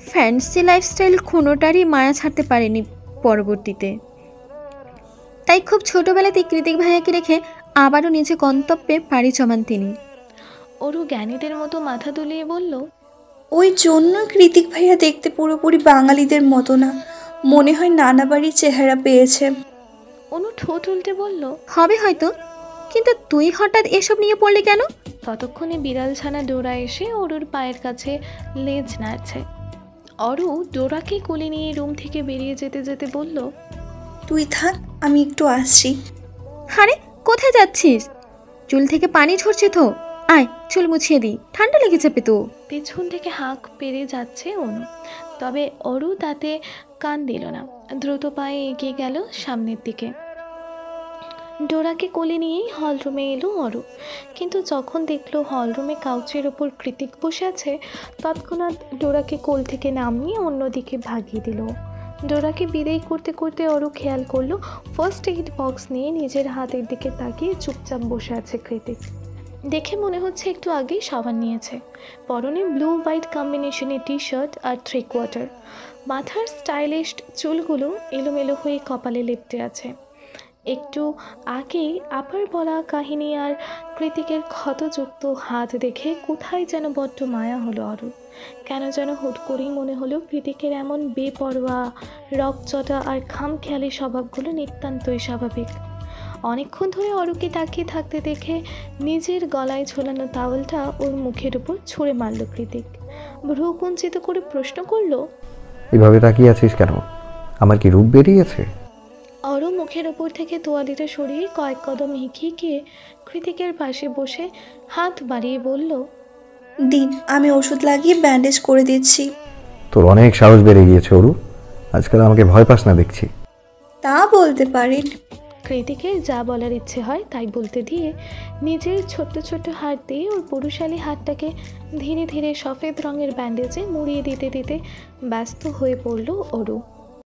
ফ্যান্সি লাইফস্টাইল কোনোটারই মায়া ছাড়তে পারেনি পরবর্তীতে। তাই খুব ছোটোবেলাতেই কৃতিক ভাইয়াকে রেখে আবারও নিজে গন্তব্যে পাড়ি জমান তিনি। অরু জ্ঞানীদের মতো মাথা দুলিয়ে বলল, ওই জন্য কৃতিক ভাইয়া দেখতে পুরোপুরি বাঙালিদের মতো না, মনে হয় নানা বাড়ির চেহারা পেয়েছে। অনু ঠোঁট উল্টে বলল, হবে হয়তো, কিন্তু তুই হঠাৎ এসব নিয়ে পড়লি কেন? ততক্ষণে বিড়াল ছানা ডোরা এসে অরুর পায়ের কাছে লেজ নাড়ছে। অরু ডোরাকে কোলে নিয়ে রুম থেকে বেরিয়ে যেতে যেতে বলল, তুই থাক, আমি একটু আসছি। আরে কোথায় যাচ্ছিস? চুল থেকে পানি ঝরছে তো, আয় চুল মুছিয়ে দিই, ঠান্ডা লেগে যাবে তো। পেছন থেকে হাঁক পেরে যাচ্ছে অনু, তবে অরু তাতে কান দিল না। দ্রুত পায়ে এগিয়ে গেল সামনের দিকে। ডোরাকে কোলে নিয়েই হলরুমে এলো অরু, কিন্তু যখন দেখলো হলরুমে কাউচের ওপর কৃতিক বসে আছে, তৎক্ষণাৎ ডোরাকে কোল থেকে নামিয়ে অন্যদিকে ভাগিয়ে দিল। ডোরাকে বিদায় করতে করতে অরু খেয়াল করলো ফার্স্ট এইড বক্স নিয়ে নিজের হাতের দিকে তাকিয়ে চুপচাপ বসে আছে কৃতিক। দেখে মনে হচ্ছে একটু আগেই সাবান নিয়েছে। পরনে ব্লু হোয়াইট কম্বিনেশনের টি শার্ট আর 3/4। মাথার স্টাইলিশ চুলগুলো এলোমেলো হয়ে কপালে লেপ্টে আছে। একটু আগেই আপার বলা কাহিনী আর কৃতিকের ক্ষতযুক্ত হাত দেখে কোথায় যেন বড্ড মায়া হলো অরুর। কেন যেন হুট করেই মনে হলো কৃতিকের এমন বেপরোয়া, রকচটা আর খামখেয়ালি স্বভাবগুলো নিতান্তই স্বাভাবিক। অনেকক্ষণ ধরে অরুকে তাকিয়ে থাকতে দেখে নিজের গলায় ঝোলানো তাওয়ালটা ওর মুখের উপর ছুঁড়ে মারল কৃতিক। ভ্রু কুঞ্চিত করে প্রশ্ন করলো, এভাবে তাকিয়ে আছিস কেন? আমার কি রূপ বেরিয়েছে? অরু মুখের ওপর থেকে তোয়ালিটা সরিয়ে কয়েক কদম এগিয়ে গিয়ে কৃতিকের পাশে বসে হাত বাড়িয়ে বলল, দিন, আমি ওষুধ লাগিয়ে ব্যান্ডেজ করে দিচ্ছি। তোর অনেক সাহস বেড়ে গিয়েছে অরু, আজকাল আমাকে ভয় পাস না দেখছি। তা বলতে পারেন। কৃতিকের যা বলার ইচ্ছে হয় তাই বলতে দিয়ে নিজের ছোট্ট ছোট্ট হাত দিয়ে ওর পুরুষালী হাতটাকে ধীরে ধীরে সফেদ রঙের ব্যান্ডেজে মুড়িয়ে দিতে দিতে ব্যস্ত হয়ে পড়ল অরু।